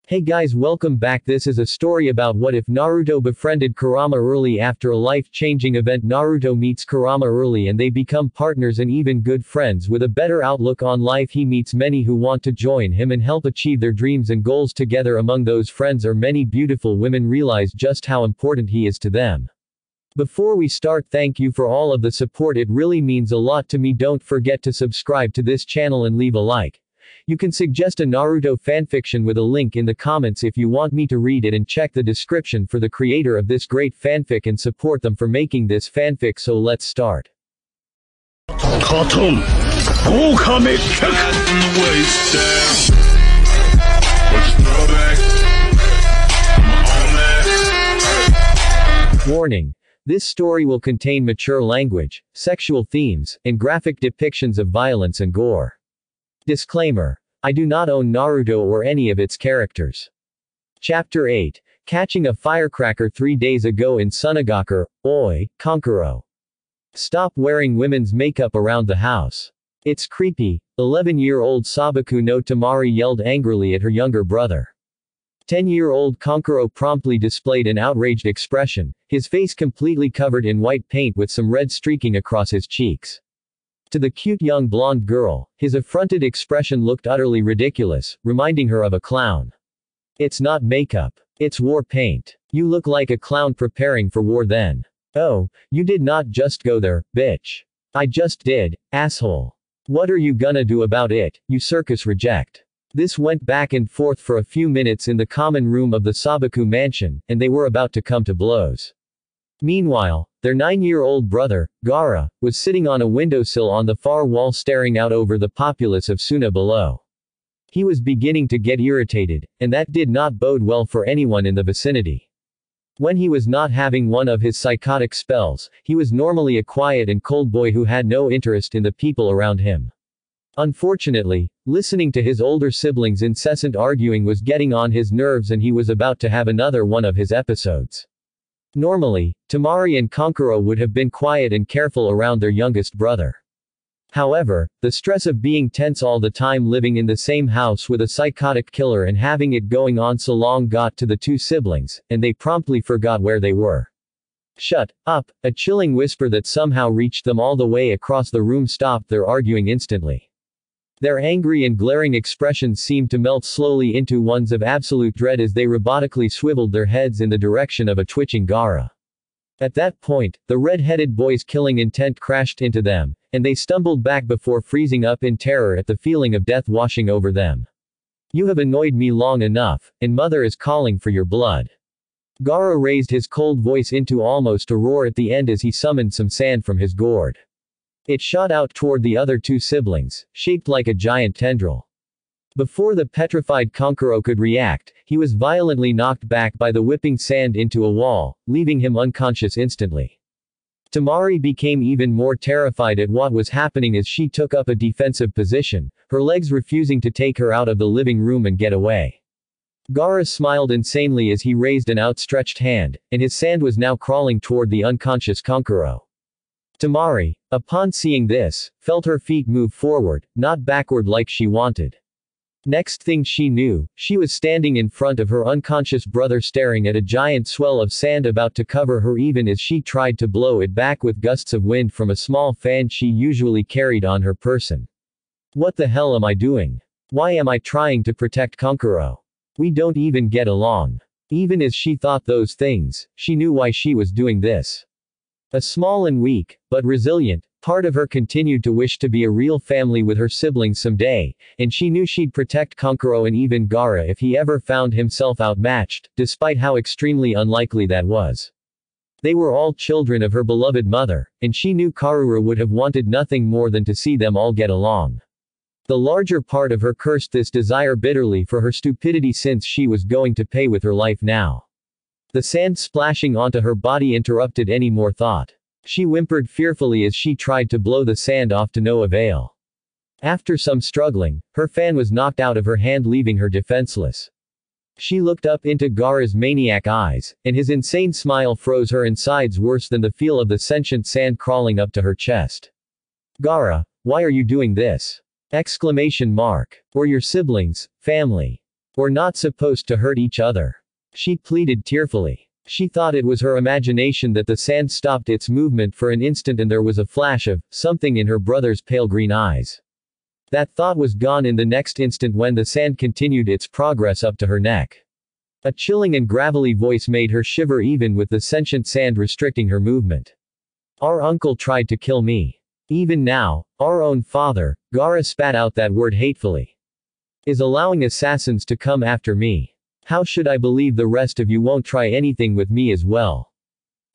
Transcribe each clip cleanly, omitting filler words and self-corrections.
Hey guys, welcome back. This is a story about what if Naruto befriended Kurama early. After a life-changing event, Naruto meets Kurama early and they become partners and even good friends with a better outlook on life. He meets many who want to join him and help achieve their dreams and goals together. Among those friends are many beautiful women. Realize just how important he is to them. Before we start, thank you for all of the support. It really means a lot to me. Don't forget to subscribe to this channel and leave a like. You can suggest a Naruto fanfiction with a link in the comments if you want me to read it, and check the description for the creator of this great fanfic and support them for making this fanfic. So let's start. Warning. This story will contain mature language, sexual themes, and graphic depictions of violence and gore. Disclaimer. I do not own Naruto or any of its characters. Chapter 8. Catching a firecracker 3 days ago in Sunagaku, Oi, Kankuro. Stop wearing women's makeup around the house. It's creepy, 11-year-old Sabaku no Tamari yelled angrily at her younger brother. 10-year-old Kankuro promptly displayed an outraged expression, his face completely covered in white paint with some red streaking across his cheeks. To the cute young blonde girl, his affronted expression looked utterly ridiculous, reminding her of a clown. It's not makeup. It's war paint. You look like a clown preparing for war then. Oh, you did not just go there, bitch. I just did, asshole. What are you gonna do about it, you circus reject? This went back and forth for a few minutes in the common room of the Sabaku mansion, and they were about to come to blows. Meanwhile, their 9-year-old brother, Gaara, was sitting on a windowsill on the far wall staring out over the populace of Suna below. He was beginning to get irritated, and that did not bode well for anyone in the vicinity. When he was not having one of his psychotic spells, he was normally a quiet and cold boy who had no interest in the people around him. Unfortunately, listening to his older siblings' incessant arguing was getting on his nerves, and he was about to have another one of his episodes. Normally, Tamari and Kankuro would have been quiet and careful around their youngest brother. However, the stress of being tense all the time, living in the same house with a psychotic killer and having it going on so long, got to the two siblings, and they promptly forgot where they were. Shut up, a chilling whisper that somehow reached them all the way across the room stopped their arguing instantly. Their angry and glaring expressions seemed to melt slowly into ones of absolute dread as they robotically swiveled their heads in the direction of a twitching Gaara. At that point, the red-headed boy's killing intent crashed into them, and they stumbled back before freezing up in terror at the feeling of death washing over them. You have annoyed me long enough, and mother is calling for your blood. Gaara raised his cold voice into almost a roar at the end as he summoned some sand from his gourd. It shot out toward the other two siblings, shaped like a giant tendril. Before the petrified Kankuro could react, he was violently knocked back by the whipping sand into a wall, leaving him unconscious instantly. Tamari became even more terrified at what was happening as she took up a defensive position, her legs refusing to take her out of the living room and get away. Gaara smiled insanely as he raised an outstretched hand, and his sand was now crawling toward the unconscious Kankuro. Tamari, upon seeing this, felt her feet move forward, not backward like she wanted. Next thing she knew, she was standing in front of her unconscious brother staring at a giant swell of sand about to cover her even as she tried to blow it back with gusts of wind from a small fan she usually carried on her person. What the hell am I doing? Why am I trying to protect Kankuro? We don't even get along. Even as she thought those things, she knew why she was doing this. A small and weak, but resilient, part of her continued to wish to be a real family with her siblings someday, and she knew she'd protect Kankuro and even Gaara if he ever found himself outmatched, despite how extremely unlikely that was. They were all children of her beloved mother, and she knew Karura would have wanted nothing more than to see them all get along. The larger part of her cursed this desire bitterly for her stupidity, since she was going to pay with her life now. The sand splashing onto her body interrupted any more thought. She whimpered fearfully as she tried to blow the sand off to no avail. After some struggling, her fan was knocked out of her hand, leaving her defenseless. She looked up into Gaara's maniac eyes, and his insane smile froze her insides worse than the feel of the sentient sand crawling up to her chest. Gaara, why are you doing this? Exclamation mark. Or your siblings, family. We're not supposed to hurt each other. She pleaded tearfully. She thought it was her imagination that the sand stopped its movement for an instant and there was a flash of something in her brother's pale green eyes. That thought was gone in the next instant when the sand continued its progress up to her neck. A chilling and gravelly voice made her shiver even with the sentient sand restricting her movement. Our uncle tried to kill me. Even now, our own father, Gaara spat out that word hatefully, is allowing assassins to come after me. How should I believe the rest of you won't try anything with me as well?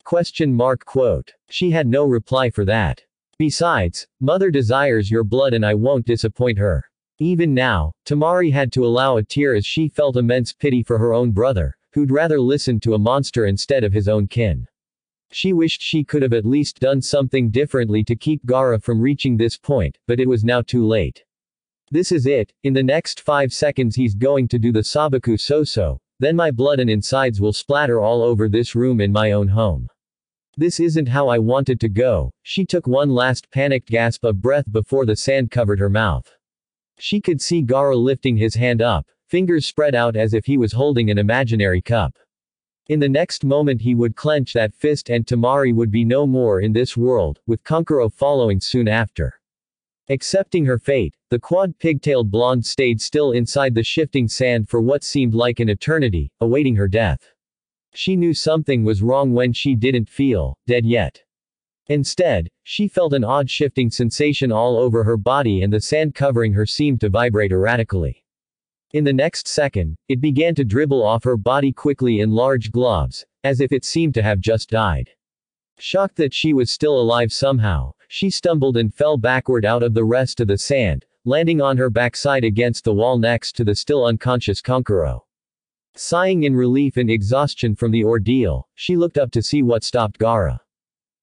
Quote. She had no reply for that. Besides, mother desires your blood and I won't disappoint her. Even now, Tamari had to allow a tear as she felt immense pity for her own brother, who'd rather listen to a monster instead of his own kin. She wished she could have at least done something differently to keep Gaara from reaching this point, but it was now too late. This is it, in the next 5 seconds he's going to do the Sabaku Soso, then my blood and insides will splatter all over this room in my own home. This isn't how I wanted to go. She took one last panicked gasp of breath before the sand covered her mouth. She could see Gaara lifting his hand up, fingers spread out as if he was holding an imaginary cup. In the next moment he would clench that fist and Tamari would be no more in this world, with Kankuro following soon after. Accepting her fate, the quad pigtailed blonde stayed still inside the shifting sand for what seemed like an eternity, awaiting her death. She knew something was wrong when she didn't feel dead yet. Instead, she felt an odd shifting sensation all over her body and the sand covering her seemed to vibrate erratically. In the next second, it began to dribble off her body quickly in large globs, as if it seemed to have just died. Shocked that she was still alive somehow, she stumbled and fell backward out of the rest of the sand, landing on her backside against the wall next to the still unconscious Kankuro. Sighing in relief and exhaustion from the ordeal, she looked up to see what stopped Gaara.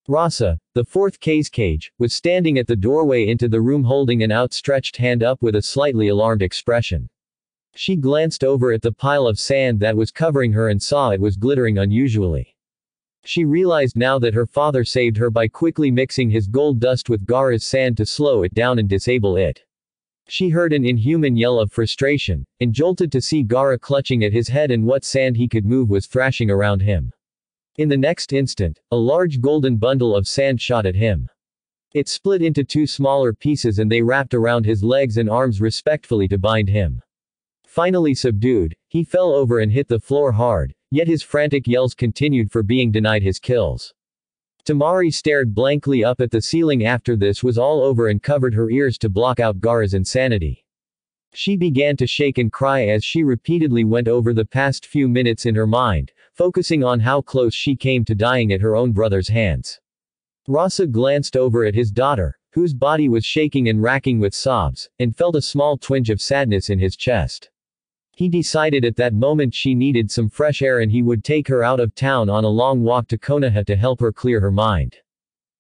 Rasa, the fourth cage, was standing at the doorway into the room holding an outstretched hand up with a slightly alarmed expression. She glanced over at the pile of sand that was covering her and saw it was glittering unusually. She realized now that her father saved her by quickly mixing his gold dust with Gaara's sand to slow it down and disable it. She heard an inhuman yell of frustration, and jolted to see Gaara clutching at his head and what sand he could move was thrashing around him. In the next instant, a large golden bundle of sand shot at him. It split into 2 smaller pieces and they wrapped around his legs and arms respectfully to bind him. Finally subdued, he fell over and hit the floor hard, yet his frantic yells continued for being denied his kills. Tamari stared blankly up at the ceiling after this was all over and covered her ears to block out Gaara's insanity. She began to shake and cry as she repeatedly went over the past few minutes in her mind, focusing on how close she came to dying at her own brother's hands. Rasa glanced over at his daughter, whose body was shaking and racking with sobs, and felt a small twinge of sadness in his chest. He decided at that moment she needed some fresh air and he would take her out of town on a long walk to Konoha to help her clear her mind.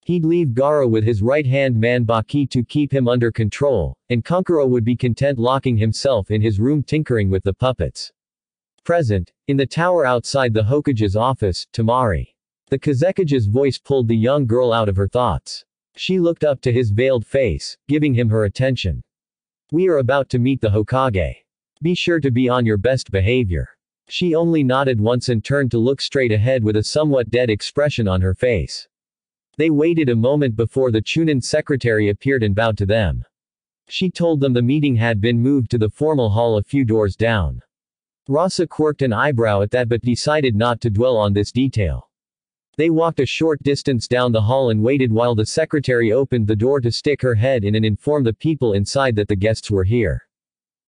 He'd leave Gaara with his right-hand man Baki to keep him under control, and Kankuro would be content locking himself in his room tinkering with the puppets. Present, in the tower outside the Hokage's office, Tamari. The Kazekage's voice pulled the young girl out of her thoughts. She looked up to his veiled face, giving him her attention. We are about to meet the Hokage. Be sure to be on your best behavior. She only nodded once and turned to look straight ahead with a somewhat dead expression on her face. They waited a moment before the Chunin secretary appeared and bowed to them. She told them the meeting had been moved to the formal hall a few doors down. Rasa quirked an eyebrow at that but decided not to dwell on this detail. They walked a short distance down the hall and waited while the secretary opened the door to stick her head in and inform the people inside that the guests were here.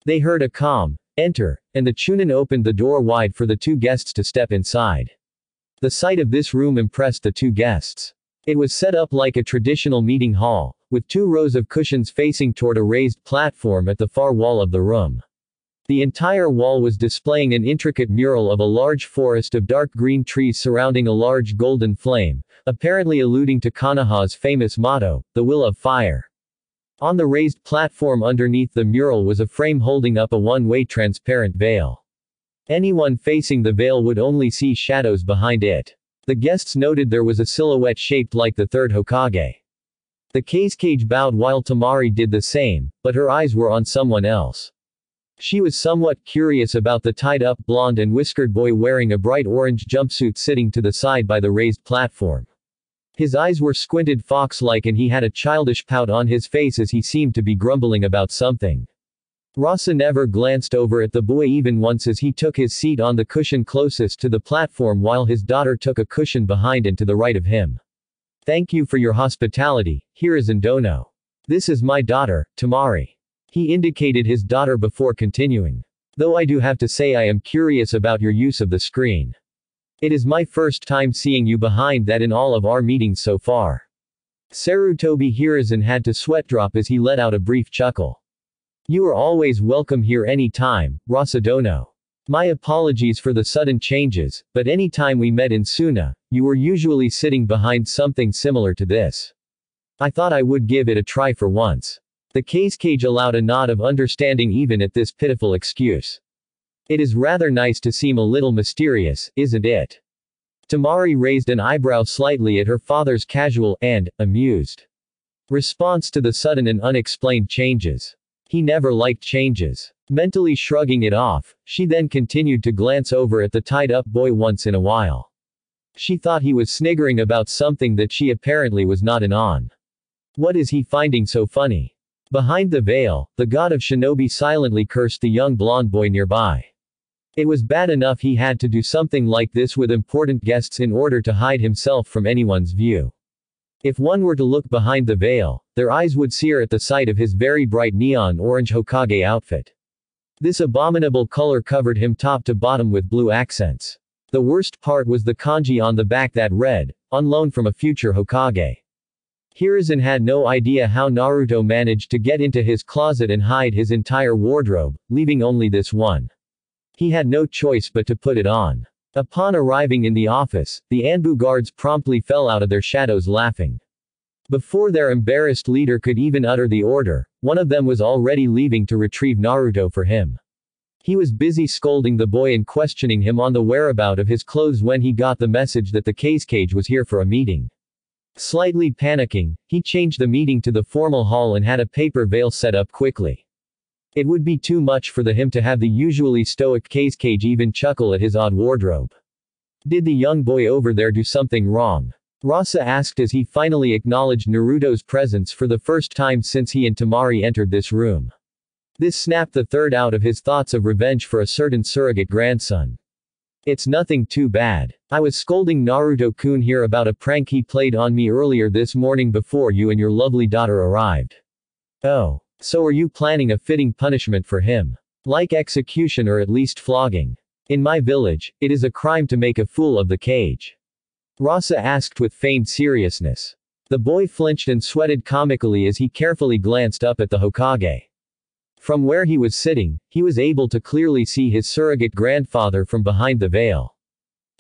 They heard a calm enter, and the Chunin opened the door wide for the 2 guests to step inside. The sight of this room impressed the 2 guests. It was set up like a traditional meeting hall, with 2 rows of cushions facing toward a raised platform at the far wall of the room. The entire wall was displaying an intricate mural of a large forest of dark green trees surrounding a large golden flame, apparently alluding to Konoha's famous motto, the will of fire. On the raised platform underneath the mural was a frame holding up a one-way transparent veil. Anyone facing the veil would only see shadows behind it. The guests noted there was a silhouette shaped like the 3rd Hokage. The Kazekage bowed while Tamari did the same, but her eyes were on someone else. She was somewhat curious about the tied-up blonde and whiskered boy wearing a bright orange jumpsuit sitting to the side by the raised platform. His eyes were squinted fox-like and he had a childish pout on his face as he seemed to be grumbling about something. Rasa never glanced over at the boy even once as he took his seat on the cushion closest to the platform while his daughter took a cushion behind and to the right of him. "Thank you for your hospitality, Hiruzen Dono. This is my daughter, Tamari." He indicated his daughter before continuing. "Though I do have to say I am curious about your use of the screen. It is my first time seeing you behind that in all of our meetings so far." Sarutobi Hiruzen had to sweat drop as he let out a brief chuckle. "You are always welcome here any time, Rasa Dono. My apologies for the sudden changes, but any time we met in Suna, you were usually sitting behind something similar to this. I thought I would give it a try for once." The cage allowed a nod of understanding even at this pitiful excuse. "It is rather nice to seem a little mysterious, isn't it?" Tamari raised an eyebrow slightly at her father's casual, and, amused response to the sudden and unexplained changes. He never liked changes. Mentally shrugging it off, she then continued to glance over at the tied-up boy once in a while. She thought he was sniggering about something that she apparently was not in on. What is he finding so funny? Behind the veil, the god of shinobi silently cursed the young blonde boy nearby. It was bad enough he had to do something like this with important guests in order to hide himself from anyone's view. If one were to look behind the veil, their eyes would sear at the sight of his very bright neon orange Hokage outfit. This abominable color covered him top to bottom with blue accents. The worst part was the kanji on the back that read, "On loan from a future Hokage." Hiruzen had no idea how Naruto managed to get into his closet and hide his entire wardrobe, leaving only this one. He had no choice but to put it on. Upon arriving in the office, the Anbu guards promptly fell out of their shadows laughing. Before their embarrassed leader could even utter the order, one of them was already leaving to retrieve Naruto for him. He was busy scolding the boy and questioning him on the whereabouts of his clothes when he got the message that the cage was here for a meeting. Slightly panicking, he changed the meeting to the formal hall and had a paper veil set up quickly. It would be too much for him to have the usually stoic cage even chuckle at his odd wardrobe. Did the young boy over there do something wrong? Rasa asked as he finally acknowledged Naruto's presence for the first time since he and Tamari entered this room. This snapped the third out of his thoughts of revenge for a certain surrogate grandson. "It's nothing too bad. I was scolding Naruto-kun here about a prank he played on me earlier this morning before you and your lovely daughter arrived." "Oh. So are you planning a fitting punishment for him? Like execution or at least flogging? In my village, it is a crime to make a fool of the cage." Rasa asked with feigned seriousness. The boy flinched and sweated comically as he carefully glanced up at the Hokage. From where he was sitting, he was able to clearly see his surrogate grandfather from behind the veil.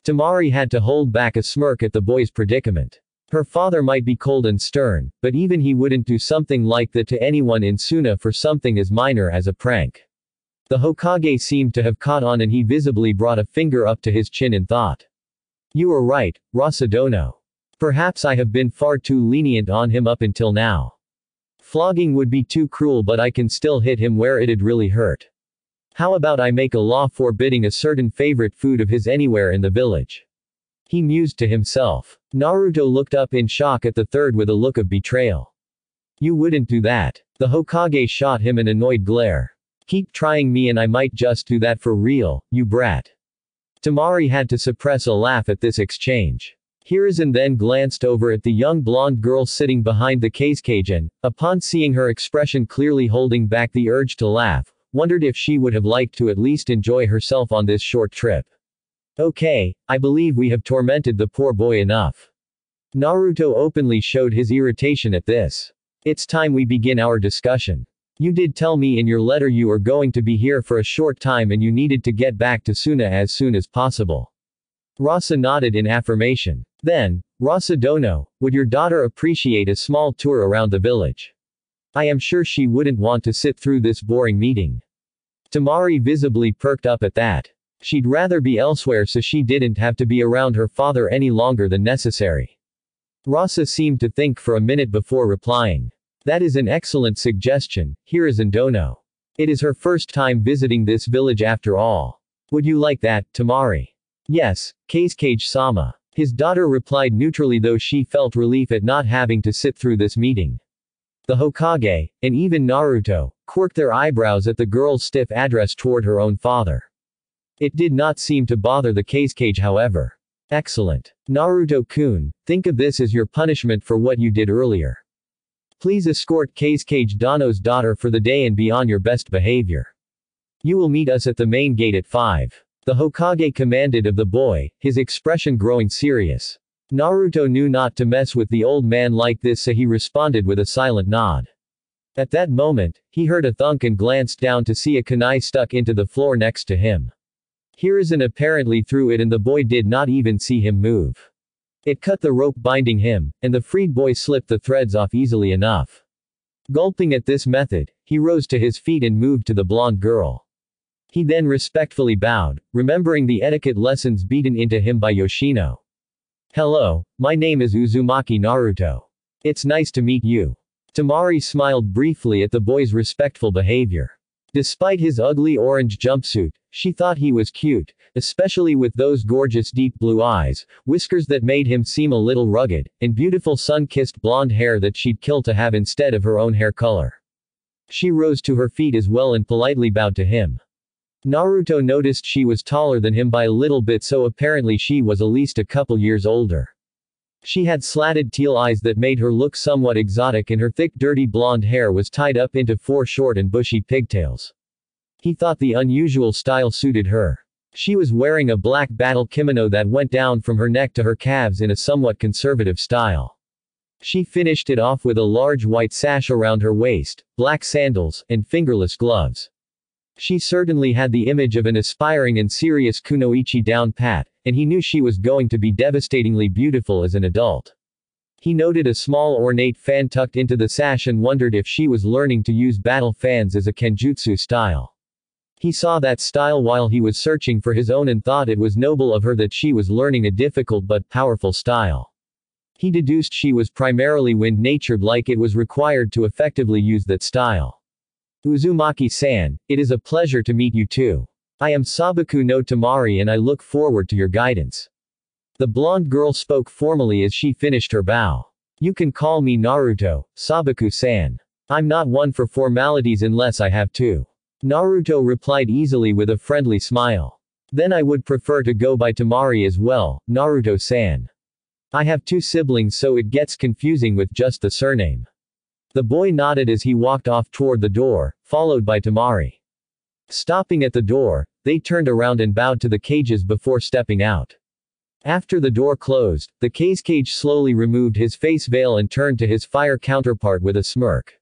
Tamari had to hold back a smirk at the boy's predicament. Her father might be cold and stern, but even he wouldn't do something like that to anyone in Suna for something as minor as a prank. The Hokage seemed to have caught on and he visibly brought a finger up to his chin in thought. "You are right, Rasa Dono. Perhaps I have been far too lenient on him up until now. Flogging would be too cruel, but I can still hit him where it'd really hurt. How about I make a law forbidding a certain favorite food of his anywhere in the village?" He mused to himself. Naruto looked up in shock at the third with a look of betrayal. "You wouldn't do that." The Hokage shot him an annoyed glare. "Keep trying me and I might just do that for real, you brat." Tamari had to suppress a laugh at this exchange. Hiruzen then glanced over at the young blonde girl sitting behind the cage and, upon seeing her expression clearly holding back the urge to laugh, wondered if she would have liked to at least enjoy herself on this short trip. "Okay, I believe we have tormented the poor boy enough." Naruto openly showed his irritation at this. "It's time we begin our discussion. You did tell me in your letter you are going to be here for a short time and you needed to get back to Suna as soon as possible." Rasa nodded in affirmation. Then, "Rasa Dono, would your daughter appreciate a small tour around the village? I am sure she wouldn't want to sit through this boring meeting." Tamari visibly perked up at that. She'd rather be elsewhere so she didn't have to be around her father any longer than necessary. Rasa seemed to think for a minute before replying. "That is an excellent suggestion, Hiruzen Dono. It is her first time visiting this village after all. Would you like that, Tamari? Yes, Kazekage-sama. His daughter replied neutrally, though she felt relief at not having to sit through this meeting. The Hokage, and even Naruto, quirked their eyebrows at the girl's stiff address toward her own father. It did not seem to bother the Kazekage, however. Excellent. Naruto-kun, think of this as your punishment for what you did earlier. Please escort Kazekage Dano's daughter for the day and be on your best behavior. You will meet us at the main gate at 5. The Hokage commanded of the boy, his expression growing serious. Naruto knew not to mess with the old man like this, so he responded with a silent nod. At that moment, he heard a thunk and glanced down to see a kunai stuck into the floor next to him. Hiruzen apparently threw it and the boy did not even see him move. It cut the rope binding him, and the freed boy slipped the threads off easily enough. Gulping at this method, he rose to his feet and moved to the blonde girl. He then respectfully bowed, remembering the etiquette lessons beaten into him by Yoshino. Hello, my name is Uzumaki Naruto. It's nice to meet you. Tamari smiled briefly at the boy's respectful behavior. Despite his ugly orange jumpsuit, she thought he was cute, especially with those gorgeous deep blue eyes, whiskers that made him seem a little rugged, and beautiful sun-kissed blonde hair that she'd kill to have instead of her own hair color. She rose to her feet as well and politely bowed to him. Naruto noticed she was taller than him by a little bit, so apparently she was at least a couple years older. She had slatted teal eyes that made her look somewhat exotic, and her thick dirty blonde hair was tied up into 4 short and bushy pigtails. He thought the unusual style suited her. She was wearing a black battle kimono that went down from her neck to her calves in a somewhat conservative style. She finished it off with a large white sash around her waist, black sandals, and fingerless gloves. She certainly had the image of an aspiring and serious kunoichi down pat, and he knew she was going to be devastatingly beautiful as an adult. He noted a small ornate fan tucked into the sash and wondered if she was learning to use battle fans as a kenjutsu style. He saw that style while he was searching for his own and thought it was noble of her that she was learning a difficult but powerful style. He deduced she was primarily wind-natured, like it was required to effectively use that style. Uzumaki-san, it is a pleasure to meet you too. I am Sabaku no Tamari and I look forward to your guidance. The blonde girl spoke formally as she finished her bow. You can call me Naruto, Sabaku-san. I'm not one for formalities unless I have to. Naruto replied easily with a friendly smile. Then I would prefer to go by Tamari as well, Naruto-san. I have 2 siblings, so it gets confusing with just the surname. The boy nodded as he walked off toward the door, followed by Tamari. Stopping at the door, they turned around and bowed to the cages before stepping out. After the door closed, the Kazekage slowly removed his face veil and turned to his fire counterpart with a smirk.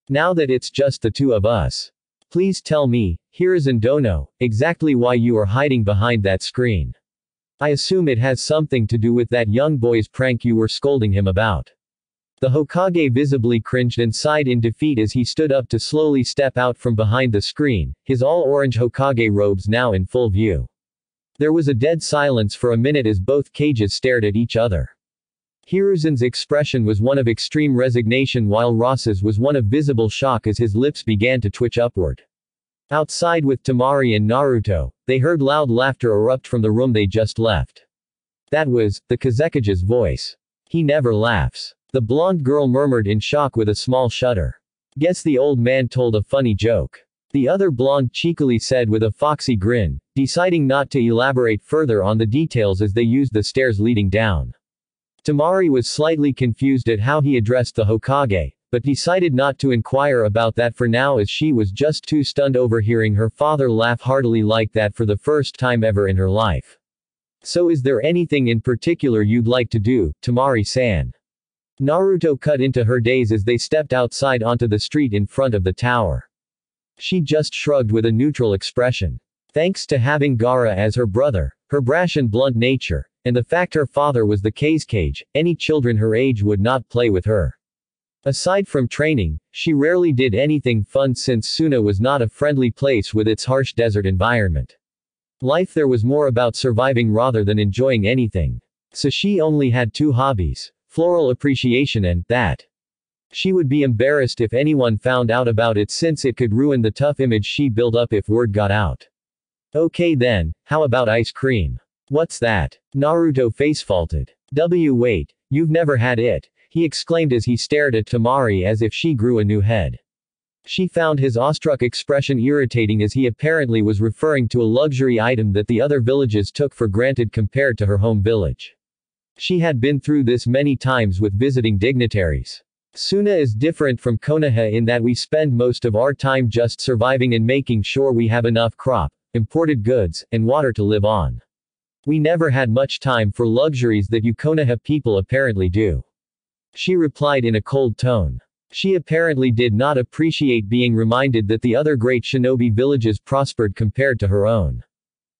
Now that it's just the 2 of us. Please tell me, Hiruzen Dono, exactly why you are hiding behind that screen. I assume it has something to do with that young boy's prank you were scolding him about. The Hokage visibly cringed and sighed in defeat as he stood up to slowly step out from behind the screen, his all-orange Hokage robes now in full view. There was a dead silence for a minute as both cages stared at each other. Hiruzen's expression was one of extreme resignation while Ross's was one of visible shock as his lips began to twitch upward. Outside with Tamari and Naruto, they heard loud laughter erupt from the room they just left. That was the Kazekage's voice. He never laughs. The blonde girl murmured in shock with a small shudder. Guess the old man told a funny joke. The other blonde cheekily said with a foxy grin, deciding not to elaborate further on the details as they used the stairs leading down. Tamari was slightly confused at how he addressed the Hokage, but decided not to inquire about that for now as she was just too stunned overhearing her father laugh heartily like that for the first time ever in her life. So is there anything in particular you'd like to do, Tamari-san? Naruto cut into her daze as they stepped outside onto the street in front of the tower. She just shrugged with a neutral expression. Thanks to having Gaara as her brother, her brash and blunt nature, and the fact her father was the Kazekage, any children her age would not play with her. Aside from training, she rarely did anything fun since Suna was not a friendly place with its harsh desert environment. Life there was more about surviving rather than enjoying anything. So she only had 2 hobbies. Floral appreciation and that. She would be embarrassed if anyone found out about it since it could ruin the tough image she built up if word got out. Okay then, how about ice cream? What's that? Naruto facefaulted. Wait, you've never had it, he exclaimed as he stared at Temari as if she grew a new head. She found his awestruck expression irritating as he apparently was referring to a luxury item that the other villages took for granted compared to her home village. She had been through this many times with visiting dignitaries. Suna is different from Konoha in that we spend most of our time just surviving and making sure we have enough crop, imported goods, and water to live on. We never had much time for luxuries that you Konoha people apparently do. She replied in a cold tone. She apparently did not appreciate being reminded that the other great shinobi villages prospered compared to her own.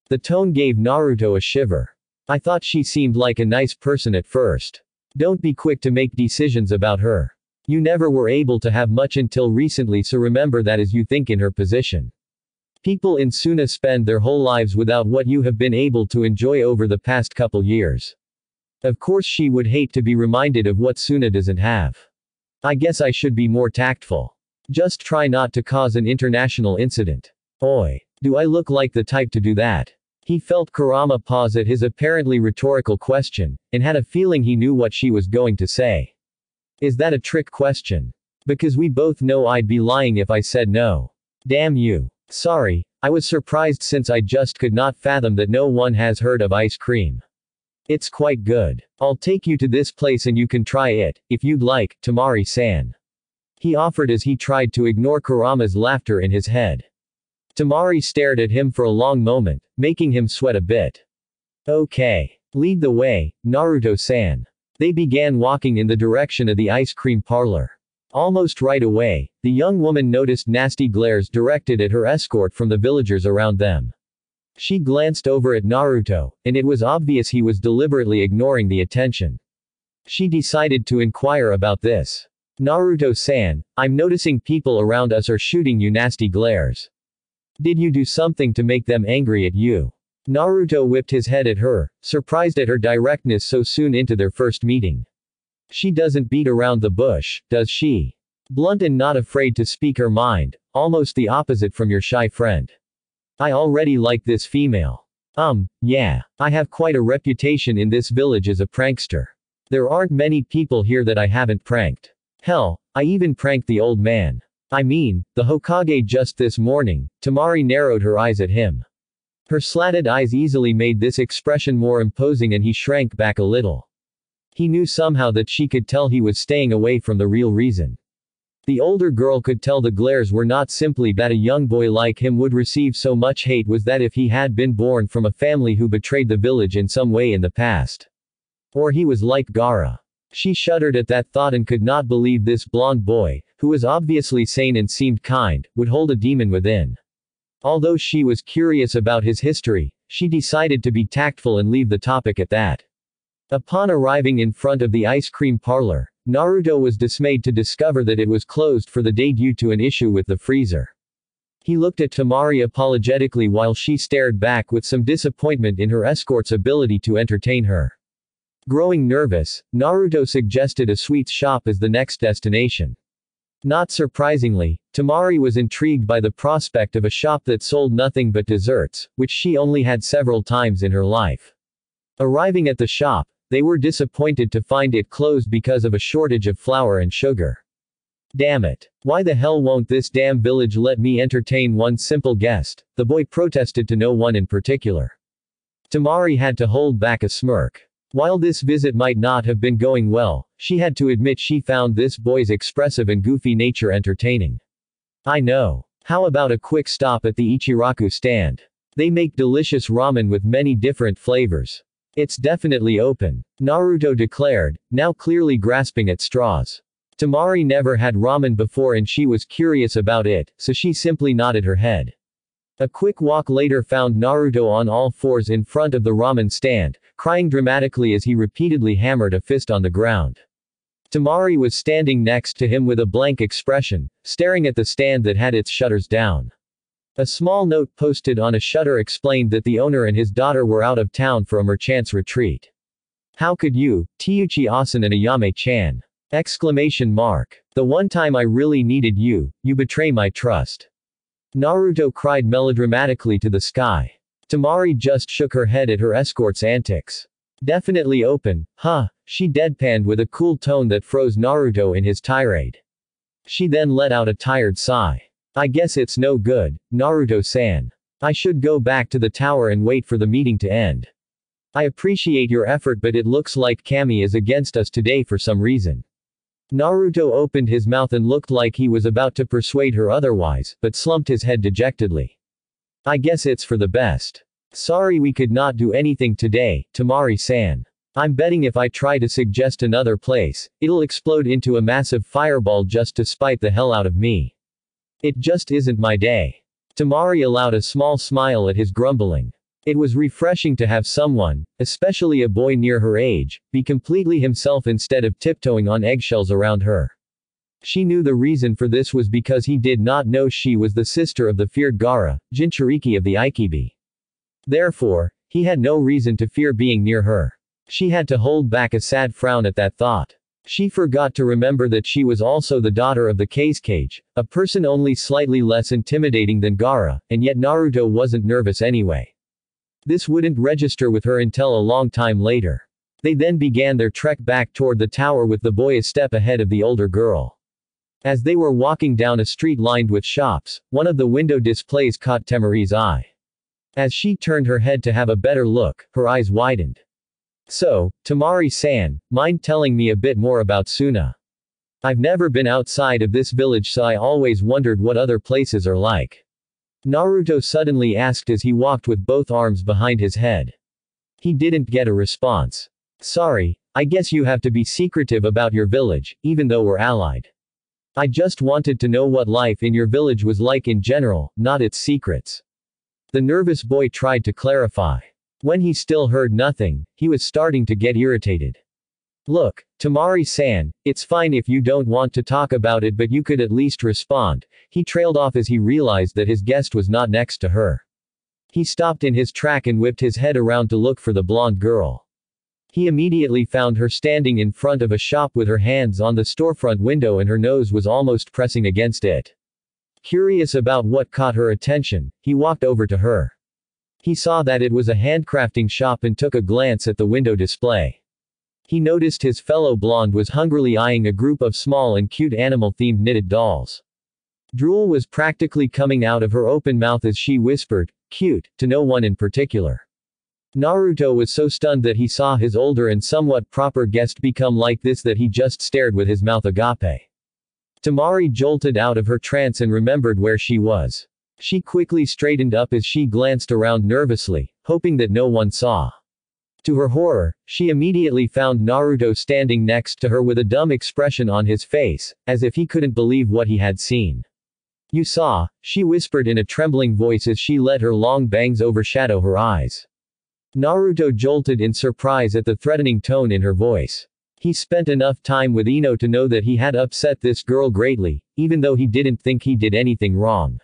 The tone gave Naruto a shiver. I thought she seemed like a nice person at first. Don't be quick to make decisions about her. You never were able to have much until recently, so remember that as you think in her position. People in Suna spend their whole lives without what you have been able to enjoy over the past couple years. Of course she would hate to be reminded of what Suna doesn't have. I guess I should be more tactful. Just try not to cause an international incident. Oi. Do I look like the type to do that? He felt Kurama pause at his apparently rhetorical question, and had a feeling he knew what she was going to say. Is that a trick question? Because we both know I'd be lying if I said no. Damn you. Sorry, I was surprised since I just could not fathom that no one has heard of ice cream. It's quite good. I'll take you to this place and you can try it, if you'd like, Temari-san. He offered as he tried to ignore Kurama's laughter in his head. Temari stared at him for a long moment, making him sweat a bit. Okay. Lead the way, Naruto-san. They began walking in the direction of the ice cream parlor. Almost right away, the young woman noticed nasty glares directed at her escort from the villagers around them. She glanced over at Naruto, and it was obvious he was deliberately ignoring the attention. She decided to inquire about this. Naruto-san, I'm noticing people around us are shooting you nasty glares. Did you do something to make them angry at you? Naruto whipped his head at her, surprised at her directness so soon into their first meeting. She doesn't beat around the bush, does she? Blunt and not afraid to speak her mind, almost the opposite from your shy friend. I already like this female. Yeah. I have quite a reputation in this village as a prankster. There aren't many people here that I haven't pranked. Hell, I even pranked the old man. I mean, the Hokage just this morning. Temari narrowed her eyes at him. Her slanted eyes easily made this expression more imposing and he shrank back a little. He knew somehow that she could tell he was staying away from the real reason. The older girl could tell the glares were not simply that a young boy like him would receive so much hate, was that if he had been born from a family who betrayed the village in some way in the past. Or he was like Gaara. She shuddered at that thought and could not believe this blonde boy, who was obviously sane and seemed kind, would hold a demon within. Although she was curious about his history, she decided to be tactful and leave the topic at that. Upon arriving in front of the ice cream parlor, Naruto was dismayed to discover that it was closed for the day due to an issue with the freezer. He looked at Temari apologetically while she stared back with some disappointment in her escort's ability to entertain her. Growing nervous, Naruto suggested a sweets shop as the next destination. Not surprisingly, Temari was intrigued by the prospect of a shop that sold nothing but desserts, which she only had several times in her life. Arriving at the shop, they were disappointed to find it closed because of a shortage of flour and sugar. Damn it. Why the hell won't this damn village let me entertain one simple guest? The boy protested to no one in particular. Temari had to hold back a smirk. While this visit might not have been going well, she had to admit she found this boy's expressive and goofy nature entertaining. I know. How about a quick stop at the Ichiraku stand? They make delicious ramen with many different flavors. It's definitely open, Naruto declared, now clearly grasping at straws. Temari never had ramen before and she was curious about it, so she simply nodded her head. A quick walk later found Naruto on all fours in front of the ramen stand, crying dramatically as he repeatedly hammered a fist on the ground. Temari was standing next to him with a blank expression, staring at the stand that had its shutters down. A small note posted on a shutter explained that the owner and his daughter were out of town for a merchant's retreat. How could you, Teuchi-Asan and Ayame-chan? Exclamation mark. The one time I really needed you, you betray my trust. Naruto cried melodramatically to the sky. Temari just shook her head at her escort's antics. Definitely open, huh? She deadpanned with a cool tone that froze Naruto in his tirade. She then let out a tired sigh. I guess it's no good, Naruto-san. I should go back to the tower and wait for the meeting to end. I appreciate your effort, but it looks like Kami is against us today for some reason. Naruto opened his mouth and looked like he was about to persuade her otherwise, but slumped his head dejectedly. I guess it's for the best. Sorry we could not do anything today, Temari-san. I'm betting if I try to suggest another place, it'll explode into a massive fireball just to spite the hell out of me. It just isn't my day. Temari allowed a small smile at his grumbling. It was refreshing to have someone, especially a boy near her age, be completely himself instead of tiptoeing on eggshells around her. She knew the reason for this was because he did not know she was the sister of the feared Gaara, Jinchuriki of the Ikibi. Therefore, he had no reason to fear being near her. She had to hold back a sad frown at that thought. She forgot to remember that she was also the daughter of the Kazekage, a person only slightly less intimidating than Gaara, and yet Naruto wasn't nervous anyway. This wouldn't register with her until a long time later. They then began their trek back toward the tower with the boy a step ahead of the older girl. As they were walking down a street lined with shops, one of the window displays caught Temari's eye. As she turned her head to have a better look, her eyes widened. So, Temari-san, mind telling me a bit more about Suna? I've never been outside of this village, so I always wondered what other places are like. Naruto suddenly asked as he walked with both arms behind his head. He didn't get a response. Sorry, I guess you have to be secretive about your village, even though we're allied. I just wanted to know what life in your village was like in general, not its secrets. The nervous boy tried to clarify. When he still heard nothing, he was starting to get irritated. Look, Temari-san, it's fine if you don't want to talk about it, but you could at least respond. He trailed off as he realized that his guest was not next to her. He stopped in his track and whipped his head around to look for the blonde girl. He immediately found her standing in front of a shop with her hands on the storefront window and her nose was almost pressing against it. Curious about what caught her attention, he walked over to her. He saw that it was a handcrafting shop and took a glance at the window display. He noticed his fellow blonde was hungrily eyeing a group of small and cute animal-themed knitted dolls. Drool was practically coming out of her open mouth as she whispered, "Cute," to no one in particular. Naruto was so stunned that he saw his older and somewhat proper guest become like this that he just stared with his mouth agape. Temari jolted out of her trance and remembered where she was. She quickly straightened up as she glanced around nervously, hoping that no one saw. To her horror, she immediately found Naruto standing next to her with a dumb expression on his face, as if he couldn't believe what he had seen. You saw, she whispered in a trembling voice as she let her long bangs overshadow her eyes. Naruto jolted in surprise at the threatening tone in her voice. He spent enough time with Ino to know that he had upset this girl greatly, even though he didn't think he did anything wrong.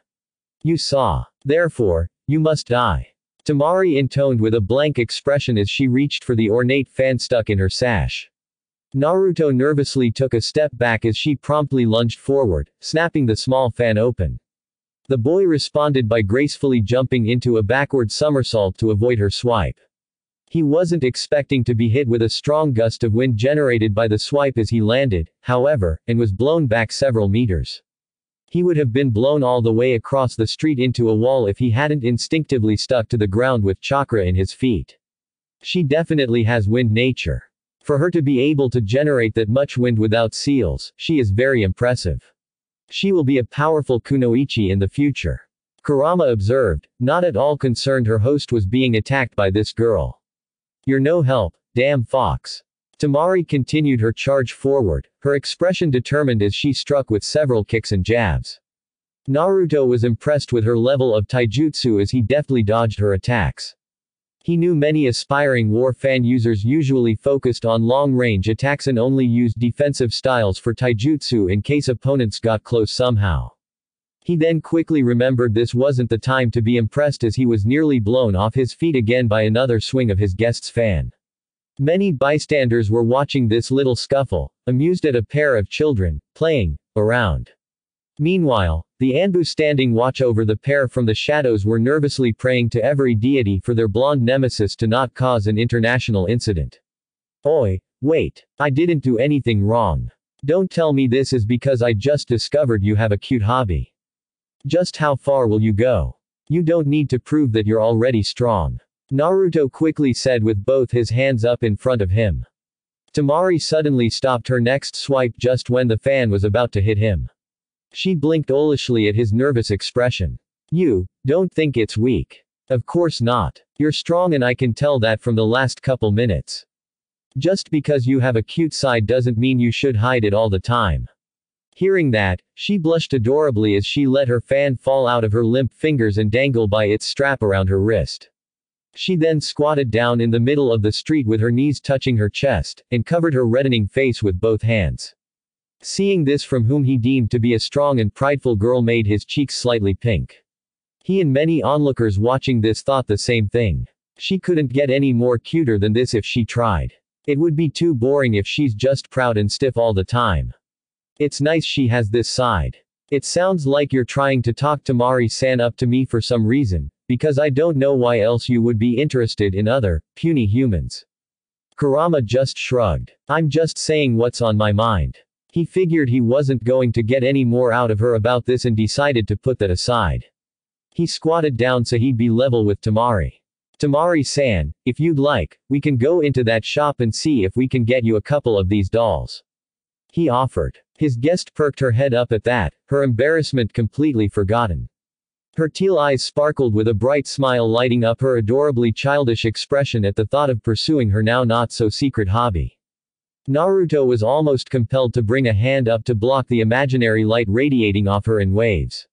You saw. Therefore, you must die. Temari intoned with a blank expression as she reached for the ornate fan stuck in her sash. Naruto nervously took a step back as she promptly lunged forward, snapping the small fan open. The boy responded by gracefully jumping into a backward somersault to avoid her swipe. He wasn't expecting to be hit with a strong gust of wind generated by the swipe as he landed, however, and was blown back several meters. He would have been blown all the way across the street into a wall if he hadn't instinctively stuck to the ground with chakra in his feet. She definitely has wind nature. For her to be able to generate that much wind without seals, she is very impressive. She will be a powerful kunoichi in the future. Kurama observed, not at all concerned her host was being attacked by this girl. You're no help, damn fox. Temari continued her charge forward, her expression determined as she struck with several kicks and jabs. Naruto was impressed with her level of taijutsu as he deftly dodged her attacks. He knew many aspiring war fan users usually focused on long-range attacks and only used defensive styles for taijutsu in case opponents got close somehow. He then quickly remembered this wasn't the time to be impressed as he was nearly blown off his feet again by another swing of his guest's fan. Many bystanders were watching this little scuffle, amused at a pair of children playing around. Meanwhile, the Anbu standing watch over the pair from the shadows were nervously praying to every deity for their blonde nemesis to not cause an international incident. Oi, wait, I didn't do anything wrong. Don't tell me this is because I just discovered you have a cute hobby. Just how far will you go? You don't need to prove that you're already strong. Naruto quickly said with both his hands up in front of him. Temari suddenly stopped her next swipe just when the fan was about to hit him. She blinked owlishly at his nervous expression. You don't think it's weak? Of course not. You're strong and I can tell that from the last couple minutes. Just because you have a cute side doesn't mean you should hide it all the time. Hearing that, she blushed adorably as she let her fan fall out of her limp fingers and dangle by its strap around her wrist. She then squatted down in the middle of the street with her knees touching her chest, and covered her reddening face with both hands. Seeing this from whom he deemed to be a strong and prideful girl made his cheeks slightly pink. He and many onlookers watching this thought the same thing. She couldn't get any more cuter than this if she tried. It would be too boring if she's just proud and stiff all the time. It's nice she has this side. It sounds like you're trying to talk Temari-san up to me for some reason, because I don't know why else you would be interested in other, puny humans. Kurama just shrugged. I'm just saying what's on my mind. He figured he wasn't going to get any more out of her about this and decided to put that aside. He squatted down so he'd be level with Temari. Temari-san, if you'd like, we can go into that shop and see if we can get you a couple of these dolls. He offered. His guest perked her head up at that, her embarrassment completely forgotten. Her teal eyes sparkled with a bright smile lighting up her adorably childish expression at the thought of pursuing her now not-so-secret hobby. Naruto was almost compelled to bring a hand up to block the imaginary light radiating off her in waves.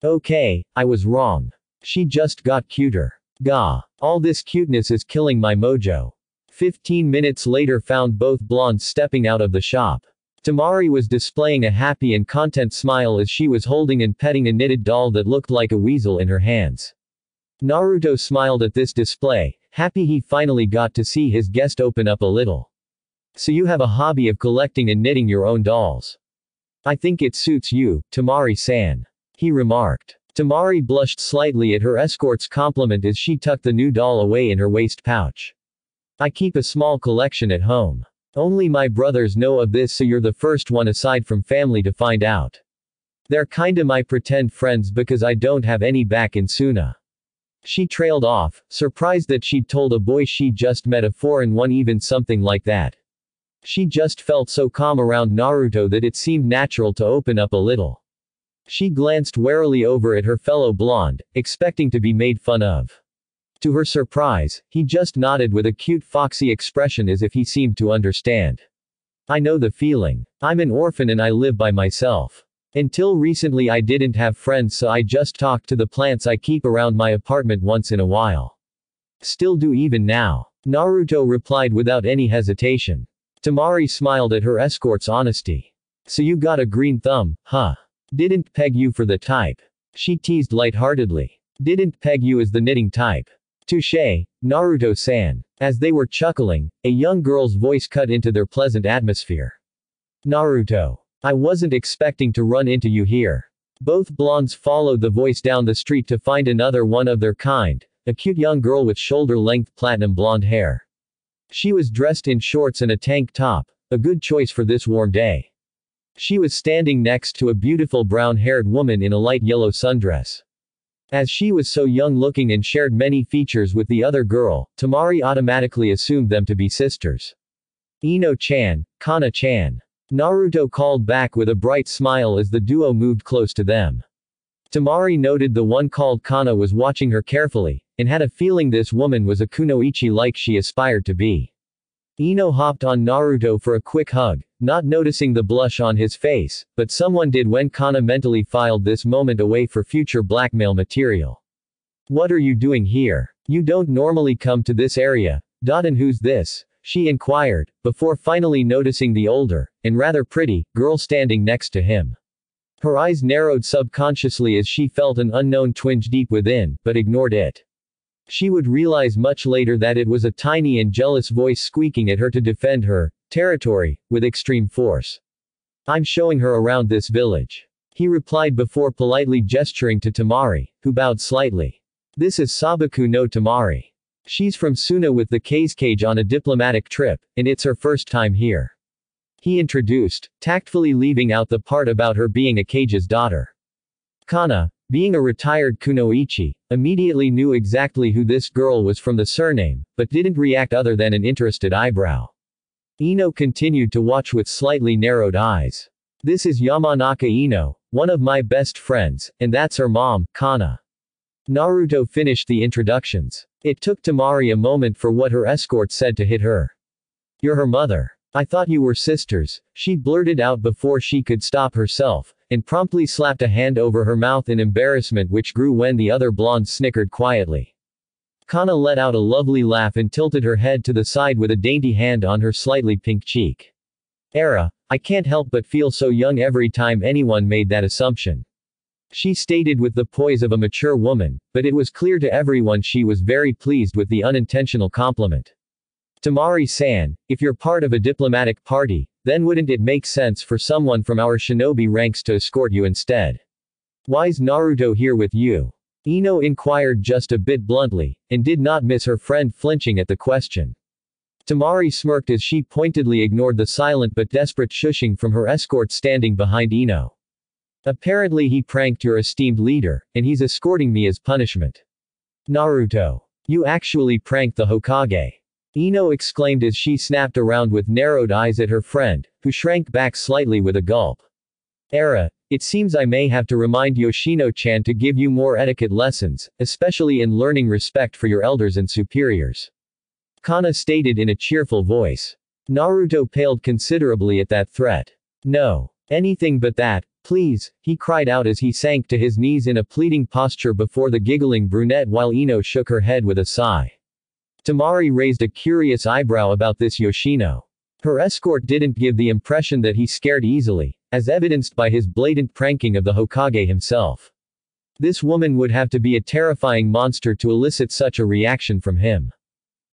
Okay, I was wrong. She just got cuter. Gah. All this cuteness is killing my mojo. 15 minutes later found both blondes stepping out of the shop. Temari was displaying a happy and content smile as she was holding and petting a knitted doll that looked like a weasel in her hands. Naruto smiled at this display, happy he finally got to see his guest open up a little. So you have a hobby of collecting and knitting your own dolls. I think it suits you, Temari-san. He remarked. Temari blushed slightly at her escort's compliment as she tucked the new doll away in her waist pouch. I keep a small collection at home. Only my brothers know of this, so you're the first one aside from family to find out. They're kinda my pretend friends because I don't have any back in Suna. She trailed off, surprised that she'd told a boy she just met a 4-in-1 even something like that. She just felt so calm around Naruto that it seemed natural to open up a little. She glanced warily over at her fellow blonde, expecting to be made fun of. To her surprise, he just nodded with a cute foxy expression as if he seemed to understand. I know the feeling. I'm an orphan and I live by myself. Until recently I didn't have friends, so I just talked to the plants I keep around my apartment once in a while. Still do even now. Naruto replied without any hesitation. Temari smiled at her escort's honesty. So you got a green thumb, huh? Didn't peg you for the type. She teased lightheartedly. Didn't peg you as the knitting type. Touché, Naruto-san. As they were chuckling, a young girl's voice cut into their pleasant atmosphere. Naruto. I wasn't expecting to run into you here. Both blondes followed the voice down the street to find another one of their kind, a cute young girl with shoulder-length platinum blonde hair. She was dressed in shorts and a tank top, a good choice for this warm day. She was standing next to a beautiful brown-haired woman in a light yellow sundress. As she was so young-looking and shared many features with the other girl, Temari automatically assumed them to be sisters. Ino-chan, Kana-chan. Naruto called back with a bright smile as the duo moved close to them. Temari noted the one called Kana was watching her carefully, and had a feeling this woman was a kunoichi like she aspired to be. Ino hopped on Naruto for a quick hug, not noticing the blush on his face, but someone did when Kana mentally filed this moment away for future blackmail material. What are you doing here? You don't normally come to this area, and who's this? She inquired, before finally noticing the older, and rather pretty, girl standing next to him. Her eyes narrowed subconsciously as she felt an unknown twinge deep within, but ignored it. She would realize much later that it was a tiny and jealous voice squeaking at her to defend her territory with extreme force. I'm showing her around this village, he replied before politely gesturing to Temari, who bowed slightly. This is Sabaku no Temari. She's from Suna with the Kazekage on a diplomatic trip, and it's her first time here. He introduced, tactfully leaving out the part about her being a Kage's daughter. Kana, being a retired kunoichi, immediately knew exactly who this girl was from the surname, but didn't react other than an interested eyebrow. Ino continued to watch with slightly narrowed eyes. This is Yamanaka Ino, one of my best friends, and that's her mom, Kana. Naruto finished the introductions. It took Temari a moment for what her escort said to hit her. You're her mother. I thought you were sisters, she blurted out before she could stop herself, and promptly slapped a hand over her mouth in embarrassment which grew when the other blonde snickered quietly. Kana let out a lovely laugh and tilted her head to the side with a dainty hand on her slightly pink cheek. I can't help but feel so young every time anyone made that assumption. She stated with the poise of a mature woman, but it was clear to everyone she was very pleased with the unintentional compliment. Temari-san, if you're part of a diplomatic party, then wouldn't it make sense for someone from our shinobi ranks to escort you instead? Why's Naruto here with you? Ino inquired just a bit bluntly, and did not miss her friend flinching at the question. Temari smirked as she pointedly ignored the silent but desperate shushing from her escort standing behind Ino. Apparently he pranked your esteemed leader, and he's escorting me as punishment. Naruto. You actually pranked the Hokage. Ino exclaimed as she snapped around with narrowed eyes at her friend, who shrank back slightly with a gulp. It seems I may have to remind Yoshino-chan to give you more etiquette lessons, especially in learning respect for your elders and superiors. Kana stated in a cheerful voice. Naruto paled considerably at that threat. No. Anything but that, please, he cried out as he sank to his knees in a pleading posture before the giggling brunette while Ino shook her head with a sigh. Temari raised a curious eyebrow about this Yoshino. Her escort didn't give the impression that he scared easily, as evidenced by his blatant pranking of the Hokage himself. This woman would have to be a terrifying monster to elicit such a reaction from him.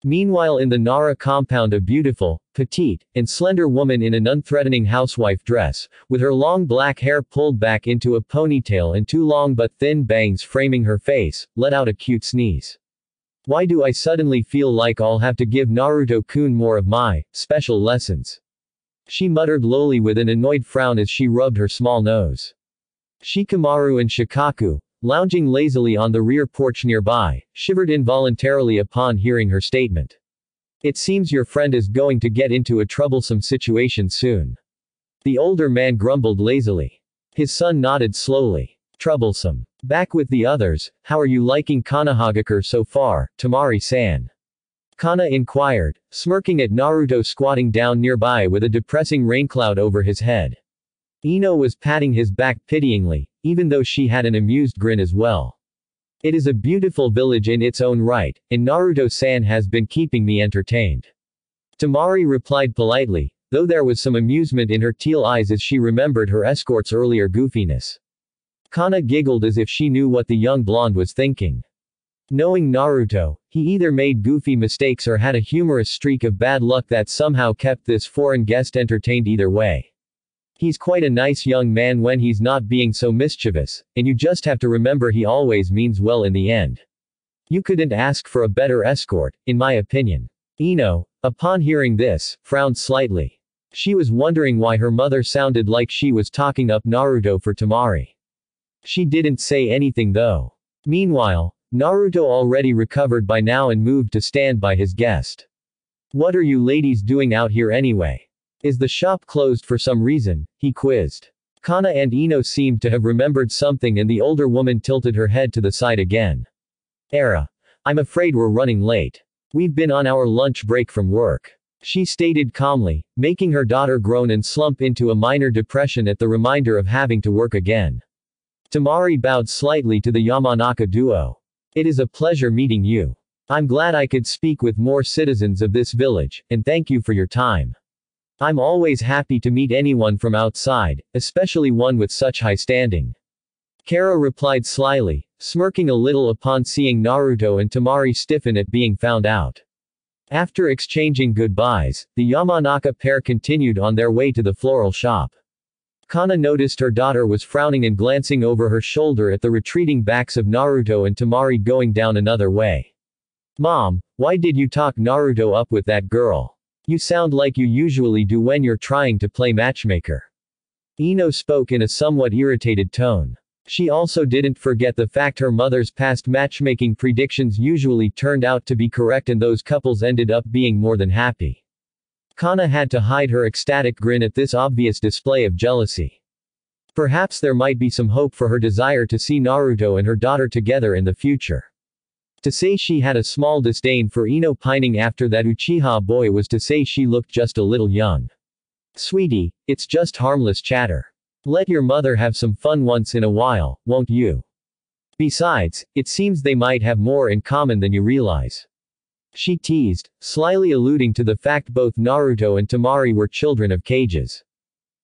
Meanwhile in the Nara compound a beautiful, petite, and slender woman in an unthreatening housewife dress, with her long black hair pulled back into a ponytail and two long but thin bangs framing her face, let out a cute sneeze. Why do I suddenly feel like I'll have to give Naruto-kun more of my special lessons? She muttered lowly with an annoyed frown as she rubbed her small nose. Shikamaru and Shikaku, lounging lazily on the rear porch nearby, shivered involuntarily upon hearing her statement. It seems your friend is going to get into a troublesome situation soon. The older man grumbled lazily. His son nodded slowly. Troublesome. Back with the others, how are you liking Konohagakure so far, Temari-san? Kana inquired, smirking at Naruto squatting down nearby with a depressing raincloud over his head. Ino was patting his back pityingly, even though she had an amused grin as well. It is a beautiful village in its own right, and Naruto-san has been keeping me entertained. Temari replied politely, though there was some amusement in her teal eyes as she remembered her escort's earlier goofiness. Kana giggled as if she knew what the young blonde was thinking. Knowing Naruto, he either made goofy mistakes or had a humorous streak of bad luck that somehow kept this foreign guest entertained either way. He's quite a nice young man when he's not being so mischievous, and you just have to remember he always means well in the end. You couldn't ask for a better escort, in my opinion. Ino, upon hearing this, frowned slightly. She was wondering why her mother sounded like she was talking up Naruto for Temari. She didn't say anything though. Meanwhile, Naruto already recovered by now and moved to stand by his guest. What are you ladies doing out here anyway? Is the shop closed for some reason? He quizzed. Kana and Ino seemed to have remembered something and the older woman tilted her head to the side again. I'm afraid we're running late. We've been on our lunch break from work. She stated calmly, making her daughter groan and slump into a minor depression at the reminder of having to work again. Temari bowed slightly to the Yamanaka duo. It is a pleasure meeting you. I'm glad I could speak with more citizens of this village, and thank you for your time. I'm always happy to meet anyone from outside, especially one with such high standing. Kara replied slyly, smirking a little upon seeing Naruto and Temari stiffen at being found out. After exchanging goodbyes, the Yamanaka pair continued on their way to the floral shop. Kana noticed her daughter was frowning and glancing over her shoulder at the retreating backs of Naruto and Temari going down another way. Mom, why did you talk Naruto up with that girl? You sound like you usually do when you're trying to play matchmaker. Ino spoke in a somewhat irritated tone. She also didn't forget the fact her mother's past matchmaking predictions usually turned out to be correct and those couples ended up being more than happy. Kana had to hide her ecstatic grin at this obvious display of jealousy. Perhaps there might be some hope for her desire to see Naruto and her daughter together in the future. To say she had a small disdain for Ino pining after that Uchiha boy was to say she looked just a little young. Sweetie, it's just harmless chatter. Let your mother have some fun once in a while, won't you? Besides, it seems they might have more in common than you realize. She teased, slyly alluding to the fact both Naruto and Temari were children of cages.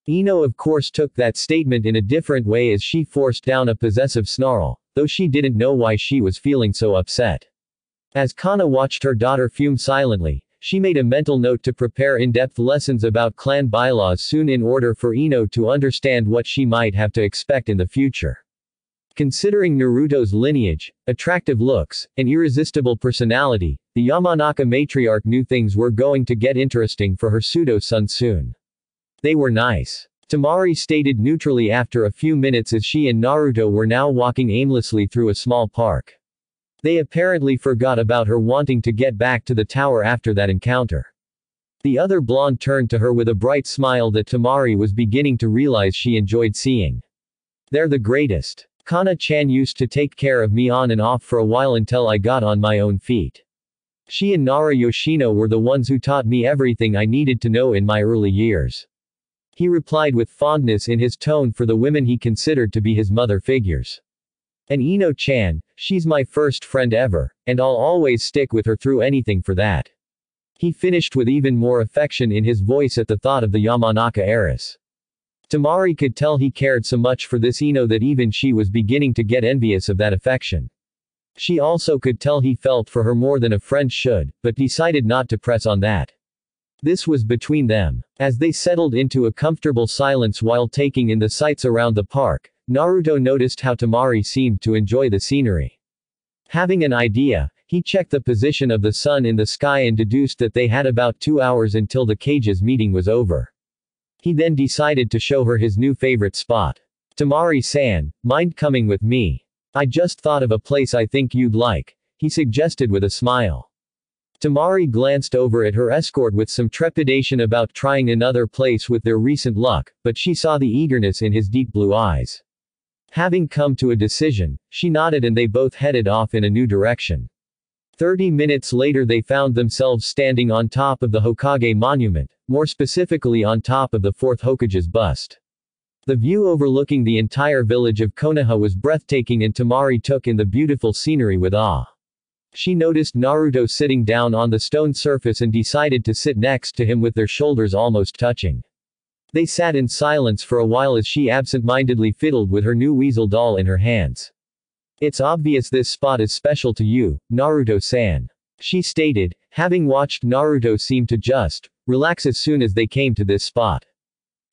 Ino of course took that statement in a different way as she forced down a possessive snarl, though she didn't know why she was feeling so upset. As Kana watched her daughter fume silently, she made a mental note to prepare in-depth lessons about clan bylaws soon in order for Ino to understand what she might have to expect in the future. Considering Naruto's lineage, attractive looks, and irresistible personality, the Yamanaka matriarch knew things were going to get interesting for her pseudo-son soon. They were nice. Temari stated neutrally after a few minutes as she and Naruto were now walking aimlessly through a small park. They apparently forgot about her wanting to get back to the tower after that encounter. The other blonde turned to her with a bright smile that Temari was beginning to realize she enjoyed seeing. They're the greatest. Kana-chan used to take care of me on and off for a while until I got on my own feet. She and Nara Yoshino were the ones who taught me everything I needed to know in my early years. He replied with fondness in his tone for the women he considered to be his mother figures. And Ino-chan, she's my first friend ever, and I'll always stick with her through anything for that. He finished with even more affection in his voice at the thought of the Yamanaka heiress. Temari could tell he cared so much for this Ino that even she was beginning to get envious of that affection. She also could tell he felt for her more than a friend should, but decided not to press on that. This was between them. As they settled into a comfortable silence while taking in the sights around the park, Naruto noticed how Temari seemed to enjoy the scenery. Having an idea, he checked the position of the sun in the sky and deduced that they had about 2 hours until the cage's meeting was over. He then decided to show her his new favorite spot. Temari-san, mind coming with me? I just thought of a place I think you'd like, he suggested with a smile. Temari glanced over at her escort with some trepidation about trying another place with their recent luck, but she saw the eagerness in his deep blue eyes. Having come to a decision, she nodded and they both headed off in a new direction. 30 minutes later they found themselves standing on top of the Hokage monument, more specifically on top of the 4th Hokage's bust. The view overlooking the entire village of Konoha was breathtaking and Temari took in the beautiful scenery with awe. She noticed Naruto sitting down on the stone surface and decided to sit next to him with their shoulders almost touching. They sat in silence for a while as she absent-mindedly fiddled with her new weasel doll in her hands. It's obvious this spot is special to you, Naruto-san. She stated, having watched Naruto seem to just relax as soon as they came to this spot.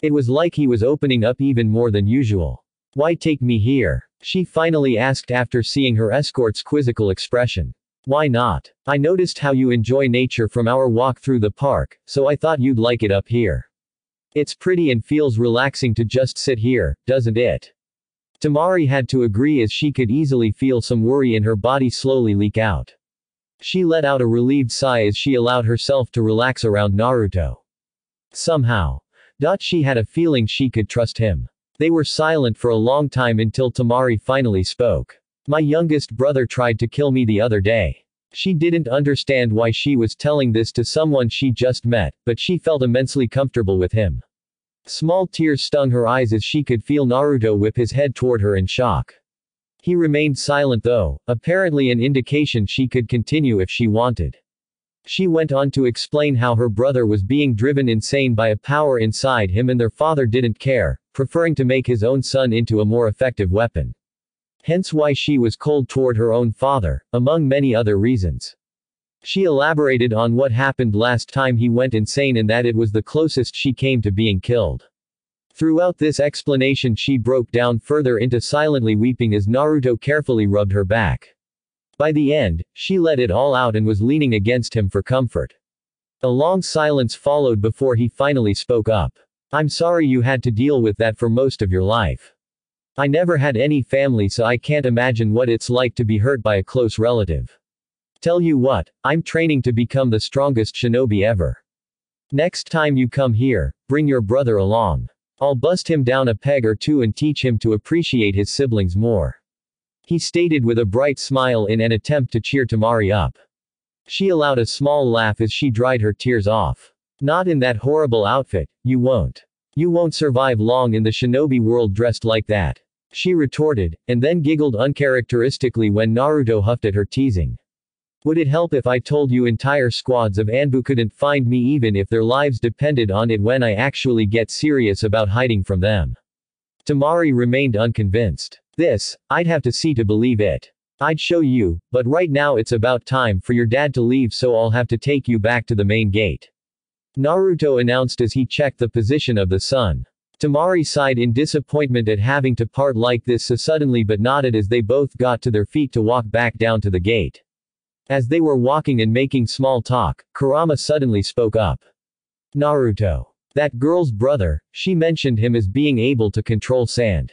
It was like he was opening up even more than usual. Why take me here? She finally asked after seeing her escort's quizzical expression. Why not? I noticed how you enjoy nature from our walk through the park, so I thought you'd like it up here. It's pretty and feels relaxing to just sit here, doesn't it? Temari had to agree as she could easily feel some worry in her body slowly leak out. She let out a relieved sigh as she allowed herself to relax around Naruto. Somehow, she had a feeling she could trust him. They were silent for a long time until Temari finally spoke. My youngest brother tried to kill me the other day. She didn't understand why she was telling this to someone she just met, but she felt immensely comfortable with him. Small tears stung her eyes as she could feel Naruto whip his head toward her in shock. He remained silent though, apparently an indication she could continue if she wanted. She went on to explain how her brother was being driven insane by a power inside him and their father didn't care, preferring to make his own son into a more effective weapon. Hence why she was cold toward her own father, among many other reasons. She elaborated on what happened last time he went insane and that it was the closest she came to being killed. Throughout this explanation she broke down further into silently weeping as Naruto carefully rubbed her back. By the end, she let it all out and was leaning against him for comfort. A long silence followed before he finally spoke up. I'm sorry you had to deal with that for most of your life. I never had any family, so I can't imagine what it's like to be hurt by a close relative. Tell you what, I'm training to become the strongest shinobi ever. Next time you come here, bring your brother along. I'll bust him down a peg or two and teach him to appreciate his siblings more. He stated with a bright smile in an attempt to cheer Temari up. She allowed a small laugh as she dried her tears off. Not in that horrible outfit, you won't. You won't survive long in the shinobi world dressed like that. She retorted, and then giggled uncharacteristically when Naruto huffed at her teasing. Would it help if I told you entire squads of Anbu couldn't find me even if their lives depended on it when I actually get serious about hiding from them? Temari remained unconvinced. This, I'd have to see to believe it. I'd show you, but right now it's about time for your dad to leave, so I'll have to take you back to the main gate. Naruto announced as he checked the position of the sun. Temari sighed in disappointment at having to part like this so suddenly but nodded as they both got to their feet to walk back down to the gate. As they were walking and making small talk, Kurama suddenly spoke up. Naruto. That girl's brother, she mentioned him as being able to control sand.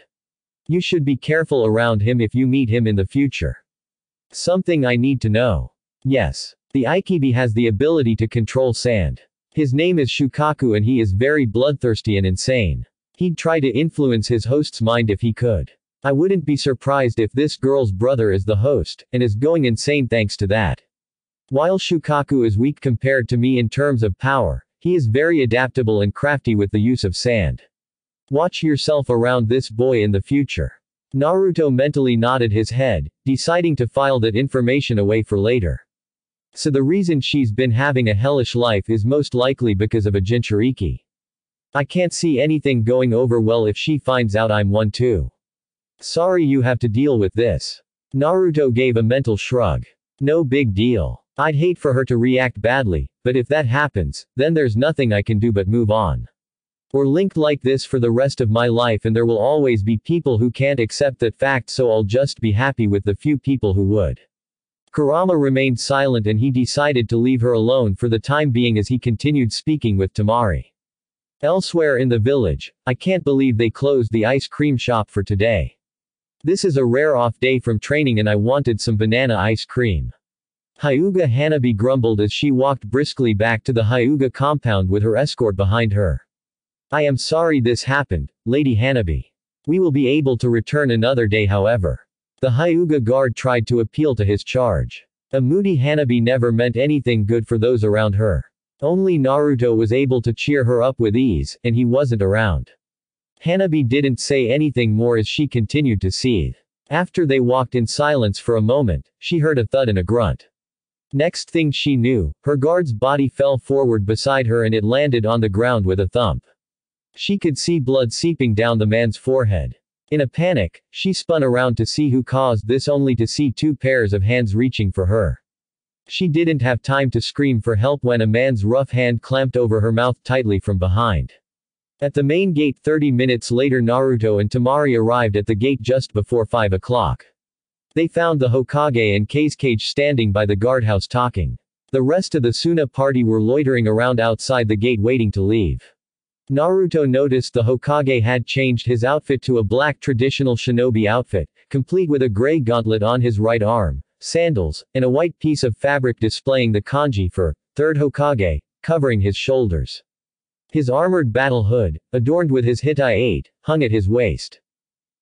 You should be careful around him if you meet him in the future. Something I need to know. Yes. The Ikibi has the ability to control sand. His name is Shukaku and he is very bloodthirsty and insane. He'd try to influence his host's mind if he could. I wouldn't be surprised if this girl's brother is the host, and is going insane thanks to that. While Shukaku is weak compared to me in terms of power, he is very adaptable and crafty with the use of sand. Watch yourself around this boy in the future. Naruto mentally nodded his head, deciding to file that information away for later. So the reason she's been having a hellish life is most likely because of a Jinchuriki. I can't see anything going over well if she finds out I'm one too. Sorry you have to deal with this. Naruto gave a mental shrug. No big deal. I'd hate for her to react badly, but if that happens, then there's nothing I can do but move on. We're linked like this for the rest of my life and there will always be people who can't accept that fact, so I'll just be happy with the few people who would. Kurama remained silent and he decided to leave her alone for the time being as he continued speaking with Temari. Elsewhere in the village, I can't believe they closed the ice cream shop for today. This is a rare off day from training and I wanted some banana ice cream. Hyuga Hanabi grumbled as she walked briskly back to the Hyuga compound with her escort behind her. I am sorry this happened, Lady Hanabi. We will be able to return another day however. The Hyuga guard tried to appeal to his charge. A moody Hanabi never meant anything good for those around her. Only Naruto was able to cheer her up with ease, and he wasn't around. Hanabi didn't say anything more as she continued to seethe. After they walked in silence for a moment, she heard a thud and a grunt. Next thing she knew, her guard's body fell forward beside her and it landed on the ground with a thump. She could see blood seeping down the man's forehead. In a panic, she spun around to see who caused this only to see two pairs of hands reaching for her. She didn't have time to scream for help when a man's rough hand clamped over her mouth tightly from behind. At the main gate 30 minutes later Naruto and Temari arrived at the gate just before 5 o'clock. They found the Hokage and Kazekage standing by the guardhouse talking. The rest of the Suna party were loitering around outside the gate waiting to leave. Naruto noticed the Hokage had changed his outfit to a black traditional shinobi outfit, complete with a gray gauntlet on his right arm, sandals, and a white piece of fabric displaying the kanji for Third Hokage, covering his shoulders. His armored battle hood, adorned with his Hitai 8, hung at his waist.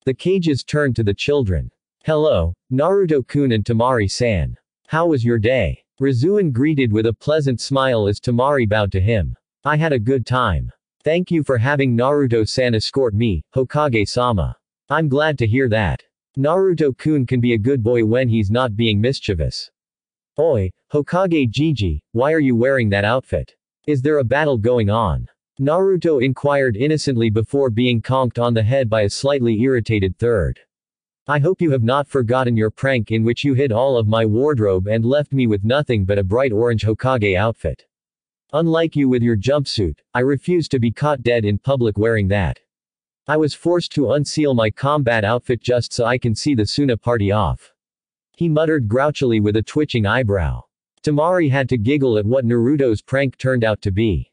The Kages turned to the children. Hello, Naruto-kun and Temari-san. How was your day? Rizuan greeted with a pleasant smile as Temari bowed to him. I had a good time. Thank you for having Naruto-san escort me, Hokage-sama. I'm glad to hear that. Naruto-kun can be a good boy when he's not being mischievous. Oi, Hokage Gigi, why are you wearing that outfit? Is there a battle going on? Naruto inquired innocently before being conked on the head by a slightly irritated third. I hope you have not forgotten your prank in which you hid all of my wardrobe and left me with nothing but a bright orange Hokage outfit. Unlike you with your jumpsuit, I refuse to be caught dead in public wearing that. I was forced to unseal my combat outfit just so I can see the Suna party off. He muttered grouchily with a twitching eyebrow. Temari had to giggle at what Naruto's prank turned out to be.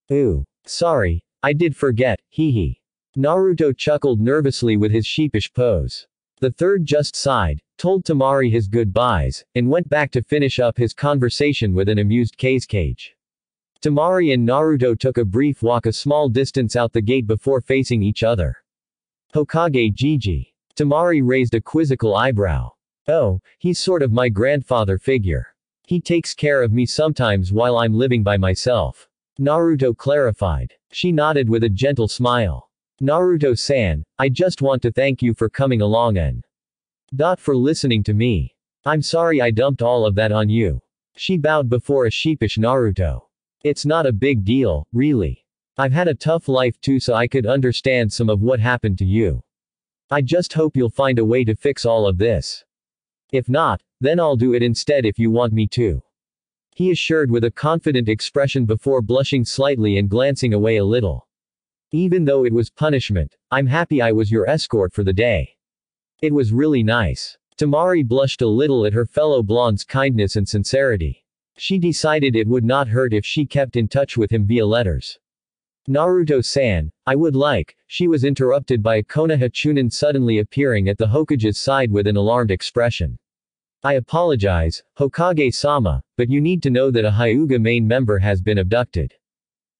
Ooh. Sorry, I did forget, hee hee. Naruto chuckled nervously with his sheepish pose. The third just sighed, told Temari his goodbyes, and went back to finish up his conversation with an amused Kazekage. Temari and Naruto took a brief walk a small distance out the gate before facing each other. Hokage Gigi. Temari raised a quizzical eyebrow. Oh, he's sort of my grandfather figure. He takes care of me sometimes while I'm living by myself. Naruto clarified. She nodded with a gentle smile. Naruto-san, I just want to thank you for coming along and for listening to me. I'm sorry I dumped all of that on you. She bowed before a sheepish Naruto. It's not a big deal, really. I've had a tough life too, so I could understand some of what happened to you. I just hope you'll find a way to fix all of this. If not, then I'll do it instead if you want me to. He assured with a confident expression before blushing slightly and glancing away a little. Even though it was punishment, I'm happy I was your escort for the day. It was really nice. Temari blushed a little at her fellow blonde's kindness and sincerity. She decided it would not hurt if she kept in touch with him via letters. Naruto-san, I would like, she was interrupted by Konoha Chunin suddenly appearing at the Hokage's side with an alarmed expression. I apologize, Hokage-sama, but you need to know that a Hyuga main member has been abducted.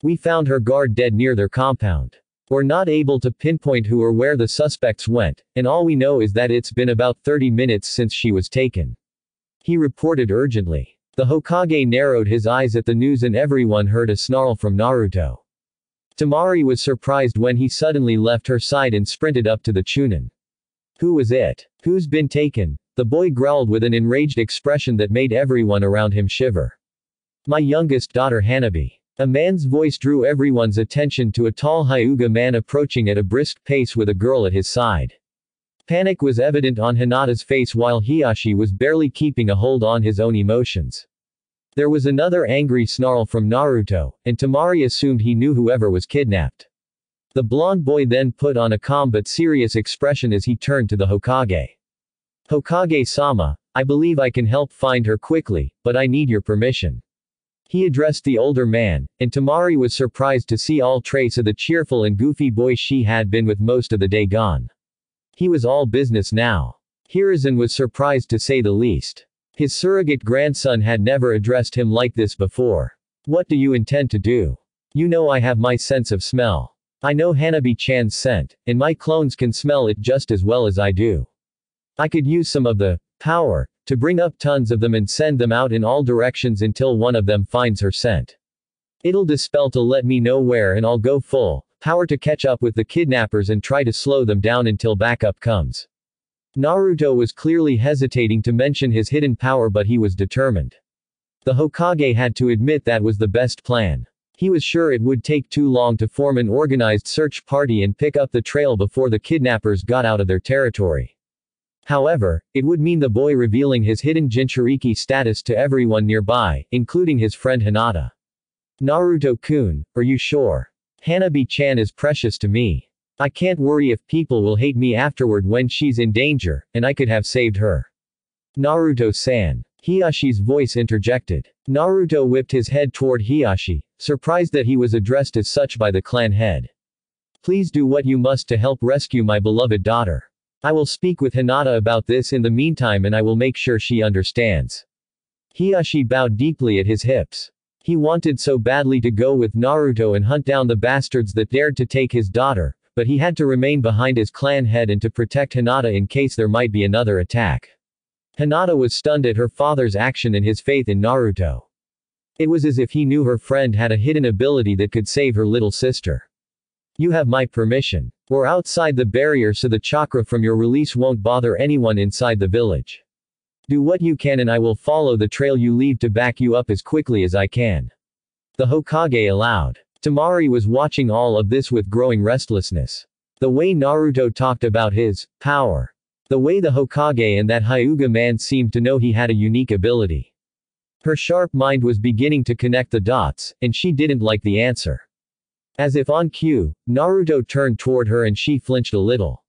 We found her guard dead near their compound. We're not able to pinpoint who or where the suspects went, and all we know is that it's been about 30 minutes since she was taken. He reported urgently. The Hokage narrowed his eyes at the news and everyone heard a snarl from Naruto. Temari was surprised when he suddenly left her side and sprinted up to the Chunin. Who was it? Who's been taken? The boy growled with an enraged expression that made everyone around him shiver. My youngest daughter Hanabi. A man's voice drew everyone's attention to a tall Hyuga man approaching at a brisk pace with a girl at his side. Panic was evident on Hinata's face while Hiyashi was barely keeping a hold on his own emotions. There was another angry snarl from Naruto, and Temari assumed he knew whoever was kidnapped. The blonde boy then put on a calm but serious expression as he turned to the Hokage. Hokage-sama, I believe I can help find her quickly, but I need your permission. He addressed the older man, and Temari was surprised to see all trace of the cheerful and goofy boy she had been with most of the day gone. He was all business now. Hiruzen was surprised to say the least. His surrogate grandson had never addressed him like this before. What do you intend to do? You know I have my sense of smell. I know Hanabi-chan's scent, and my clones can smell it just as well as I do. I could use some of the power to bring up tons of them and send them out in all directions until one of them finds her scent. It'll dispel to let me know where and I'll go full power to catch up with the kidnappers and try to slow them down until backup comes. Naruto was clearly hesitating to mention his hidden power, but he was determined. The Hokage had to admit that was the best plan. He was sure it would take too long to form an organized search party and pick up the trail before the kidnappers got out of their territory. However, it would mean the boy revealing his hidden Jinchuriki status to everyone nearby, including his friend Hinata. Naruto-kun, are you sure? Hanabi-chan is precious to me. I can't worry if people will hate me afterward when she's in danger, and I could have saved her. Naruto-san. Hiyashi's voice interjected. Naruto whipped his head toward Hiyashi, surprised that he was addressed as such by the clan head. Please do what you must to help rescue my beloved daughter. I will speak with Hinata about this in the meantime and I will make sure she understands. Hiyashi bowed deeply at his hips. He wanted so badly to go with Naruto and hunt down the bastards that dared to take his daughter, but he had to remain behind his clan head and to protect Hinata in case there might be another attack. Hinata was stunned at her father's action and his faith in Naruto. It was as if he knew her friend had a hidden ability that could save her little sister. You have my permission. We're outside the barrier so the chakra from your release won't bother anyone inside the village. Do what you can and I will follow the trail you leave to back you up as quickly as I can. The Hokage allowed. Temari was watching all of this with growing restlessness. The way Naruto talked about his power. The way the Hokage and that Hyuga man seemed to know he had a unique ability. Her sharp mind was beginning to connect the dots, and she didn't like the answer. As if on cue, Naruto turned toward her and she flinched a little.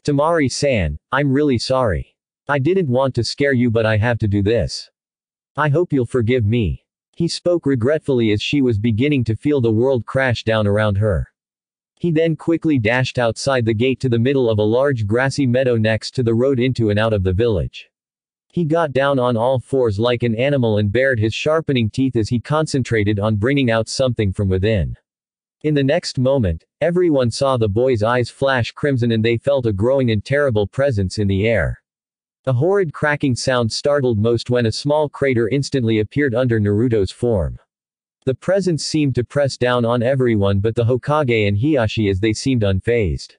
Temari-san, I'm really sorry. I didn't want to scare you, but I have to do this. I hope you'll forgive me. He spoke regretfully as she was beginning to feel the world crash down around her. He then quickly dashed outside the gate to the middle of a large grassy meadow next to the road into and out of the village. He got down on all fours like an animal and bared his sharpening teeth as he concentrated on bringing out something from within. In the next moment, everyone saw the boy's eyes flash crimson and they felt a growing and terrible presence in the air. A horrid cracking sound startled most when a small crater instantly appeared under Naruto's form. The presence seemed to press down on everyone but the Hokage and Hiashi as they seemed unfazed.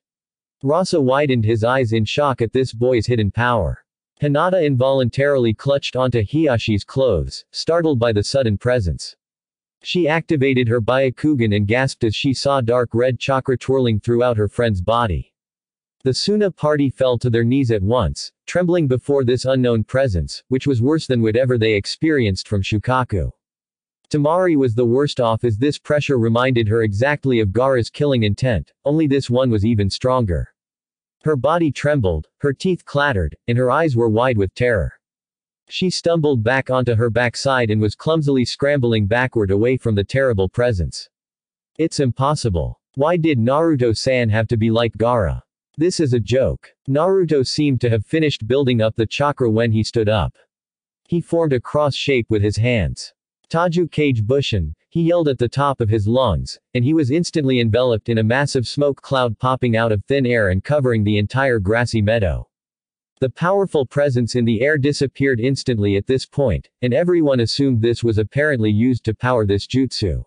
Rasa widened his eyes in shock at this boy's hidden power. Hinata involuntarily clutched onto Hiashi's clothes, startled by the sudden presence. She activated her Byakugan and gasped as she saw dark red chakra twirling throughout her friend's body. The Suna party fell to their knees at once, trembling before this unknown presence, which was worse than whatever they experienced from Shukaku. Temari was the worst off as this pressure reminded her exactly of Gaara's killing intent, only this one was even stronger. Her body trembled, her teeth clattered, and her eyes were wide with terror. She stumbled back onto her backside and was clumsily scrambling backward away from the terrible presence. It's impossible. Why did Naruto-san have to be like Gaara? This is a joke. Naruto seemed to have finished building up the chakra when he stood up. He formed a cross shape with his hands. Taju Kage Bushin, he yelled at the top of his lungs, and he was instantly enveloped in a massive smoke cloud popping out of thin air and covering the entire grassy meadow. The powerful presence in the air disappeared instantly at this point, and everyone assumed this was apparently used to power this jutsu.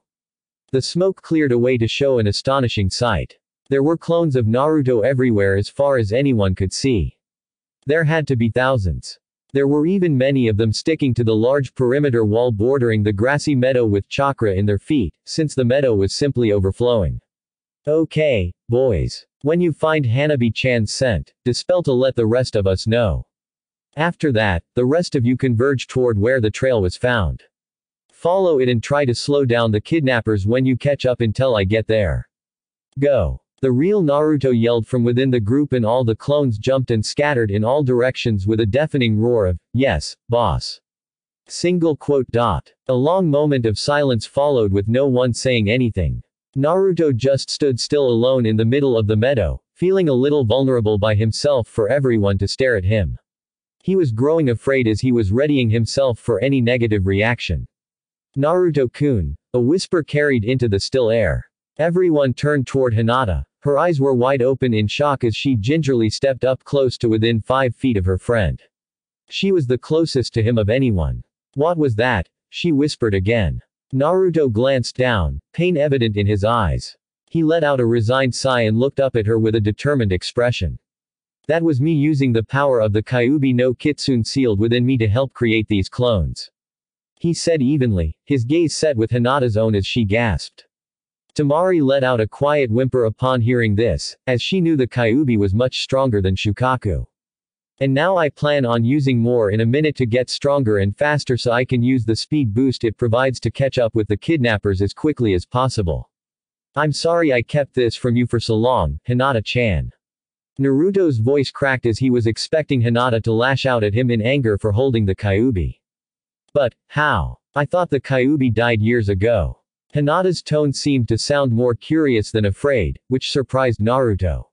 The smoke cleared away to show an astonishing sight. There were clones of Naruto everywhere as far as anyone could see. There had to be thousands. There were even many of them sticking to the large perimeter wall bordering the grassy meadow with chakra in their feet, since the meadow was simply overflowing. Okay, boys. When you find Hanabi-chan's scent, dispel to let the rest of us know. After that, the rest of you converge toward where the trail was found. Follow it and try to slow down the kidnappers when you catch up until I get there. Go. The real Naruto yelled from within the group and all the clones jumped and scattered in all directions with a deafening roar of, "Yes, boss." A long moment of silence followed with no one saying anything. Naruto just stood still alone in the middle of the meadow, feeling a little vulnerable by himself for everyone to stare at him. He was growing afraid as he was readying himself for any negative reaction. Naruto-kun, a whisper carried into the still air. Everyone turned toward Hinata. Her eyes were wide open in shock as she gingerly stepped up close to within 5 feet of her friend. She was the closest to him of anyone. What was that? She whispered again. Naruto glanced down, pain evident in his eyes. He let out a resigned sigh and looked up at her with a determined expression. That was me using the power of the Kyuubi no Kitsune sealed within me to help create these clones. He said evenly, his gaze set with Hinata's own as she gasped. Temari let out a quiet whimper upon hearing this, as she knew the Kyuubi was much stronger than Shukaku. And now I plan on using more in a minute to get stronger and faster so I can use the speed boost it provides to catch up with the kidnappers as quickly as possible. I'm sorry I kept this from you for so long, Hinata-chan. Naruto's voice cracked as he was expecting Hinata to lash out at him in anger for holding the Kyuubi. But, how? I thought the Kyuubi died years ago. Hinata's tone seemed to sound more curious than afraid, which surprised Naruto.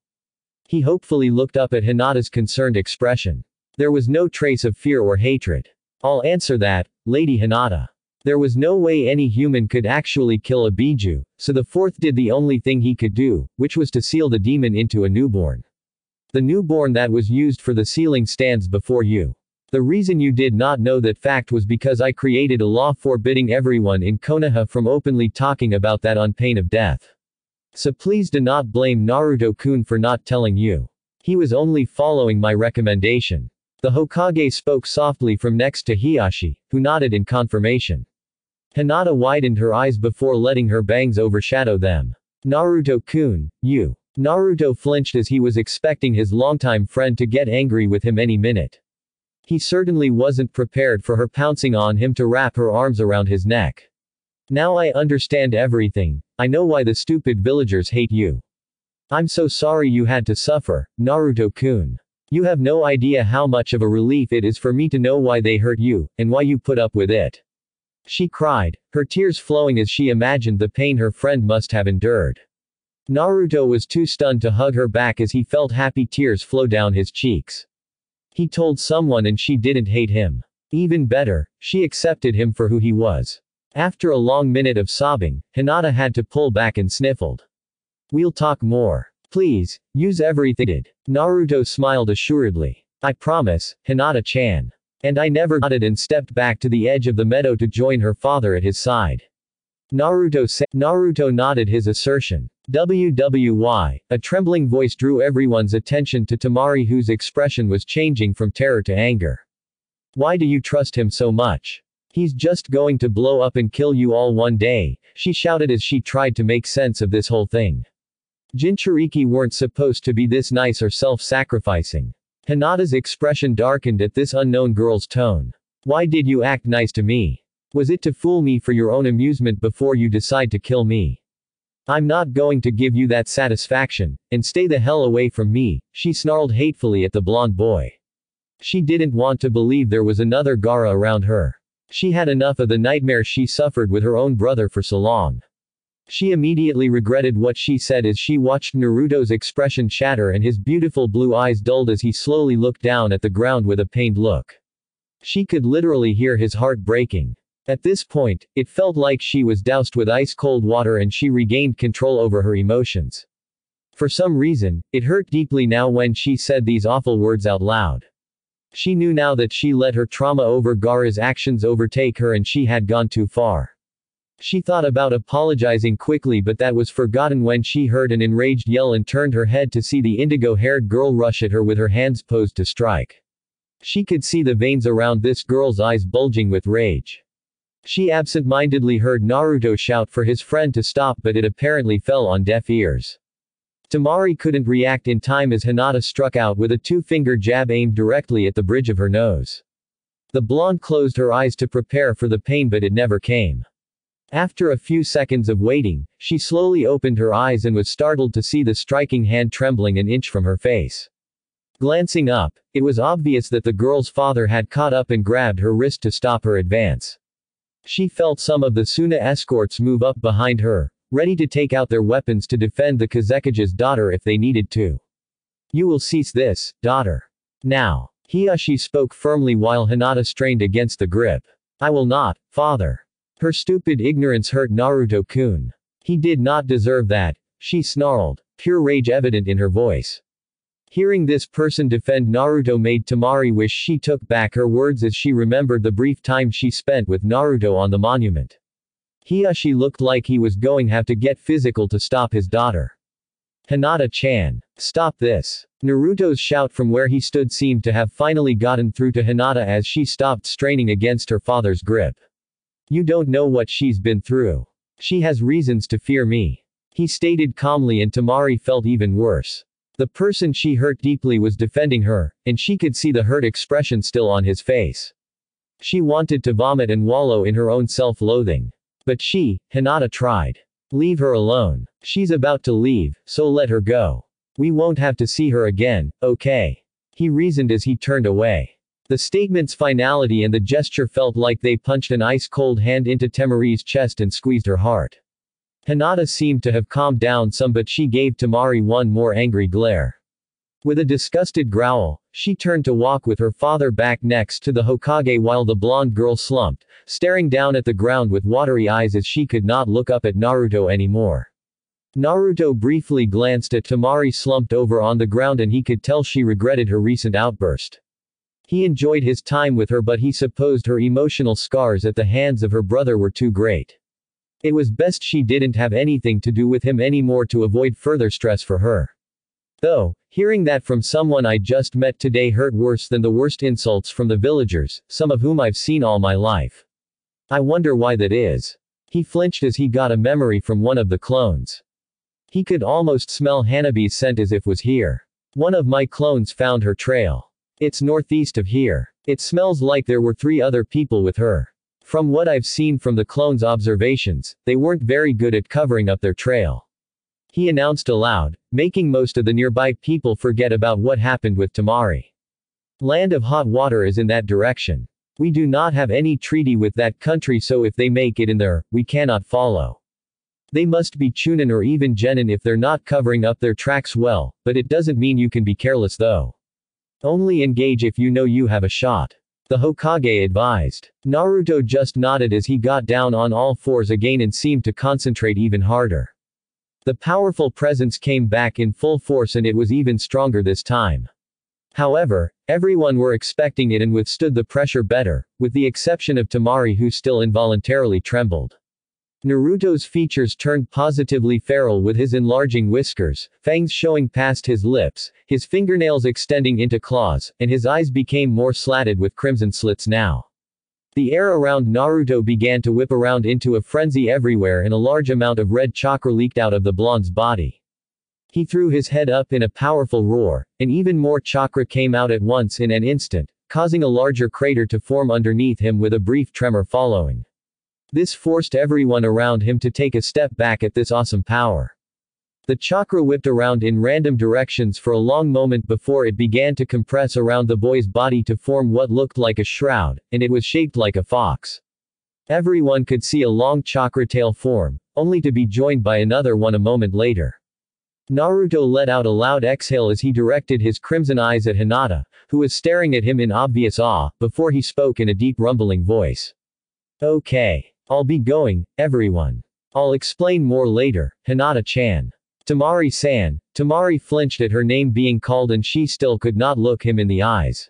He hopefully looked up at Hinata's concerned expression. There was no trace of fear or hatred. I'll answer that, Lady Hinata. There was no way any human could actually kill a Biju, so the fourth did the only thing he could do, which was to seal the demon into a newborn. The newborn that was used for the sealing stands before you. The reason you did not know that fact was because I created a law forbidding everyone in Konoha from openly talking about that on pain of death. So please do not blame Naruto-kun for not telling you. He was only following my recommendation. The Hokage spoke softly from next to Hiashi, who nodded in confirmation. Hinata widened her eyes before letting her bangs overshadow them. Naruto-kun, you. Naruto flinched as he was expecting his longtime friend to get angry with him any minute. He certainly wasn't prepared for her pouncing on him to wrap her arms around his neck. Now I understand everything. I know why the stupid villagers hate you. I'm so sorry you had to suffer, Naruto-kun. You have no idea how much of a relief it is for me to know why they hurt you, and why you put up with it. She cried, her tears flowing as she imagined the pain her friend must have endured. Naruto was too stunned to hug her back as he felt happy tears flow down his cheeks. He told someone and she didn't hate him. Even better, she accepted him for who he was. After a long minute of sobbing, Hinata had to pull back and sniffled. We'll talk more. Please, use everything. Naruto smiled assuredly. I promise, Hinata-chan. And I never nodded and stepped back to the edge of the meadow to join her father at his side. Naruto nodded his assertion. WWY, a trembling voice drew everyone's attention to Temari, whose expression was changing from terror to anger. Why do you trust him so much? He's just going to blow up and kill you all one day, she shouted as she tried to make sense of this whole thing. Jinchuriki weren't supposed to be this nice or self-sacrificing. Hinata's expression darkened at this unknown girl's tone. Why did you act nice to me? Was it to fool me for your own amusement before you decide to kill me? I'm not going to give you that satisfaction, and stay the hell away from me, she snarled hatefully at the blonde boy. She didn't want to believe there was another Gaara around her. She had enough of the nightmare she suffered with her own brother for so long. She immediately regretted what she said as she watched Naruto's expression shatter and his beautiful blue eyes dulled as he slowly looked down at the ground with a pained look. She could literally hear his heart breaking. At this point, it felt like she was doused with ice-cold water and she regained control over her emotions. For some reason, it hurt deeply now when she said these awful words out loud. She knew now that she let her trauma over Gaara's actions overtake her and she had gone too far. She thought about apologizing quickly, but that was forgotten when she heard an enraged yell and turned her head to see the indigo-haired girl rush at her with her hands posed to strike. She could see the veins around this girl's eyes bulging with rage. She absent-mindedly heard Naruto shout for his friend to stop, but it apparently fell on deaf ears. Temari couldn't react in time as Hinata struck out with a two-finger jab aimed directly at the bridge of her nose. The blonde closed her eyes to prepare for the pain, but it never came. After a few seconds of waiting, she slowly opened her eyes and was startled to see the striking hand trembling an inch from her face. Glancing up, it was obvious that the girl's father had caught up and grabbed her wrist to stop her advance. She felt some of the Suna escorts move up behind her, ready to take out their weapons to defend the Kazekage's daughter if they needed to. You will cease this, daughter. Now. Hiyashi spoke firmly while Hinata strained against the grip. I will not, father. Her stupid ignorance hurt Naruto-kun. He did not deserve that, she snarled, pure rage evident in her voice. Hearing this person defend Naruto made Temari wish she took back her words as she remembered the brief time she spent with Naruto on the monument. Hiyashi looked like he was going to have to get physical to stop his daughter. Hinata-chan. Stop this. Naruto's shout from where he stood seemed to have finally gotten through to Hinata as she stopped straining against her father's grip. You don't know what she's been through. She has reasons to fear me. He stated calmly, and Temari felt even worse. The person she hurt deeply was defending her, and she could see the hurt expression still on his face. She wanted to vomit and wallow in her own self-loathing. But Hinata tried. Leave her alone. She's about to leave, so let her go. We won't have to see her again, okay? He reasoned as he turned away. The statement's finality and the gesture felt like they punched an ice-cold hand into Temari's chest and squeezed her heart. Hinata seemed to have calmed down some, but she gave Temari one more angry glare. With a disgusted growl, she turned to walk with her father back next to the Hokage while the blonde girl slumped, staring down at the ground with watery eyes as she could not look up at Naruto anymore. Naruto briefly glanced at Temari slumped over on the ground and he could tell she regretted her recent outburst. He enjoyed his time with her, but he supposed her emotional scars at the hands of her brother were too great. It was best she didn't have anything to do with him anymore to avoid further stress for her. Though, hearing that from someone I just met today hurt worse than the worst insults from the villagers, some of whom I've seen all my life. I wonder why that is. He flinched as he got a memory from one of the clones. He could almost smell Hanabi's scent as if was here. One of my clones found her trail. It's northeast of here. It smells like there were 3 other people with her. From what I've seen from the clones' observations, they weren't very good at covering up their trail. He announced aloud, making most of the nearby people forget about what happened with Temari. Land of hot water is in that direction. We do not have any treaty with that country, so if they make it in there, we cannot follow. They must be Chunin or even Genin if they're not covering up their tracks well, but it doesn't mean you can be careless though. Only engage if you know you have a shot. The Hokage advised. Naruto just nodded as he got down on all fours again and seemed to concentrate even harder. The powerful presence came back in full force and it was even stronger this time. However, everyone were expecting it and withstood the pressure better, with the exception of Temari who still involuntarily trembled. Naruto's features turned positively feral with his enlarging whiskers, fangs showing past his lips, his fingernails extending into claws, and his eyes became more slatted with crimson slits now. The air around Naruto began to whip around into a frenzy everywhere and a large amount of red chakra leaked out of the blonde's body. He threw his head up in a powerful roar, and even more chakra came out at once in an instant, causing a larger crater to form underneath him with a brief tremor following. This forced everyone around him to take a step back at this awesome power. The chakra whipped around in random directions for a long moment before it began to compress around the boy's body to form what looked like a shroud, and it was shaped like a fox. Everyone could see a long chakra tail form, only to be joined by another one a moment later. Naruto let out a loud exhale as he directed his crimson eyes at Hinata, who was staring at him in obvious awe, before he spoke in a deep rumbling voice. Okay. I'll be going, everyone. I'll explain more later, Hinata-chan. Temari-san. Temari flinched at her name being called and she still could not look him in the eyes.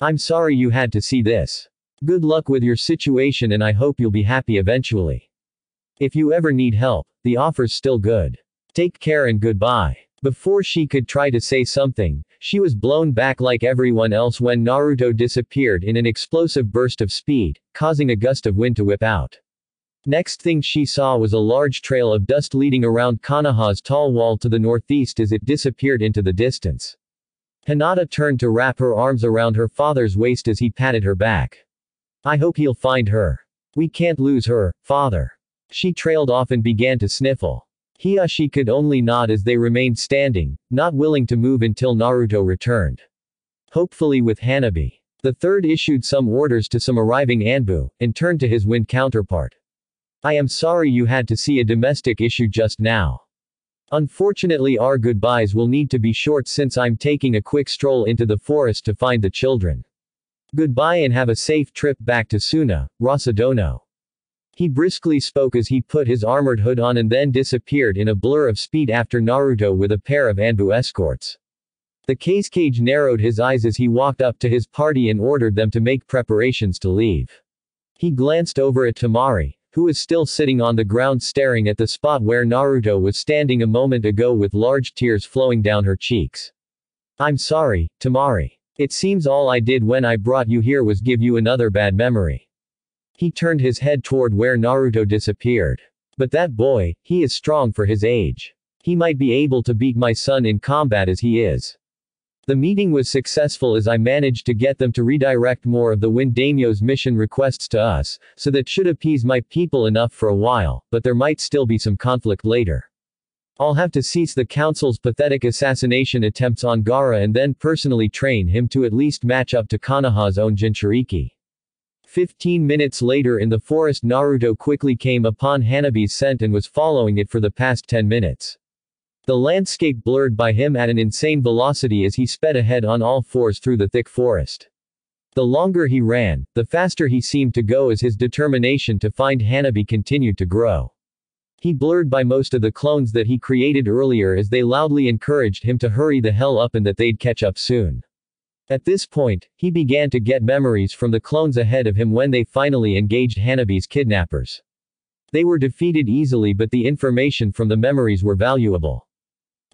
I'm sorry you had to see this. Good luck with your situation and I hope you'll be happy eventually. If you ever need help, the offer's still good. Take care and goodbye. Before she could try to say something, she was blown back like everyone else when Naruto disappeared in an explosive burst of speed, causing a gust of wind to whip out. Next thing she saw was a large trail of dust leading around Konoha's tall wall to the northeast as it disappeared into the distance. Hinata turned to wrap her arms around her father's waist as he patted her back. I hope he'll find her. We can't lose her, father. She trailed off and began to sniffle. Hiashi could only nod as they remained standing, not willing to move until Naruto returned. Hopefully with Hanabi. The third issued some orders to some arriving Anbu, and turned to his wind counterpart. I am sorry you had to see a domestic issue just now. Unfortunately our goodbyes will need to be short since I'm taking a quick stroll into the forest to find the children. Goodbye and have a safe trip back to Suna, Rasadono. He briskly spoke as he put his armored hood on and then disappeared in a blur of speed after Naruto with a pair of Anbu escorts. The Kazekage narrowed his eyes as he walked up to his party and ordered them to make preparations to leave. He glanced over at Temari, who was still sitting on the ground staring at the spot where Naruto was standing a moment ago with large tears flowing down her cheeks. I'm sorry, Temari. It seems all I did when I brought you here was give you another bad memory. He turned his head toward where Naruto disappeared. But that boy, he is strong for his age. He might be able to beat my son in combat as he is. The meeting was successful as I managed to get them to redirect more of the Wind Daimyo's mission requests to us, so that should appease my people enough for a while, but there might still be some conflict later. I'll have to cease the council's pathetic assassination attempts on Gaara and then personally train him to at least match up to Konoha's own Jinchuriki. 15 minutes later in the forest Naruto quickly came upon Hanabi's scent and was following it for the past 10 minutes. The landscape blurred by him at an insane velocity as he sped ahead on all fours through the thick forest. The longer he ran, the faster he seemed to go as his determination to find Hanabi continued to grow. He blurred by most of the clones that he created earlier as they loudly encouraged him to hurry the hell up and that they'd catch up soon. At this point, he began to get memories from the clones ahead of him when they finally engaged Hanabi's kidnappers. They were defeated easily but the information from the memories were valuable.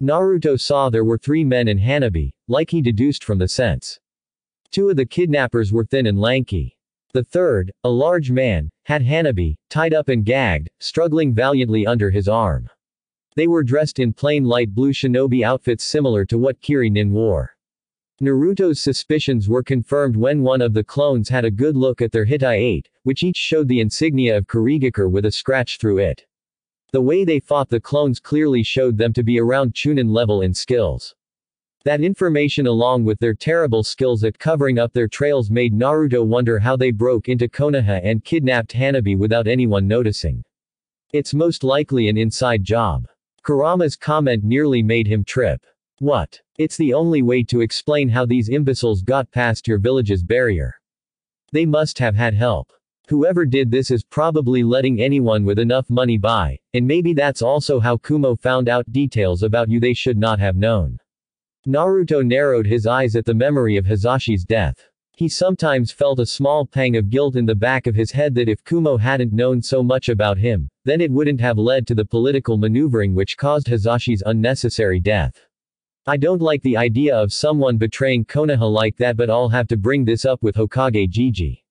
Naruto saw there were 3 men in Hanabi, like he deduced from the sense. 2 of the kidnappers were thin and lanky. The third, a large man, had Hanabi, tied up and gagged, struggling valiantly under his arm. They were dressed in plain light blue shinobi outfits similar to what Kiri-nin wore. Naruto's suspicions were confirmed when one of the clones had a good look at their Hitai-8, which each showed the insignia of Kurigakure with a scratch through it. The way they fought the clones clearly showed them to be around Chunin level in skills. That information along with their terrible skills at covering up their trails made Naruto wonder how they broke into Konoha and kidnapped Hanabi without anyone noticing. It's most likely an inside job. Kurama's comment nearly made him trip. What? It's the only way to explain how these imbeciles got past your village's barrier. They must have had help. Whoever did this is probably letting anyone with enough money buy, and maybe that's also how Kumo found out details about you they should not have known. Naruto narrowed his eyes at the memory of Hisashi's death. He sometimes felt a small pang of guilt in the back of his head that if Kumo hadn't known so much about him, then it wouldn't have led to the political maneuvering which caused Hisashi's unnecessary death. I don't like the idea of someone betraying Konoha like that, but I'll have to bring this up with Hokage Gigi.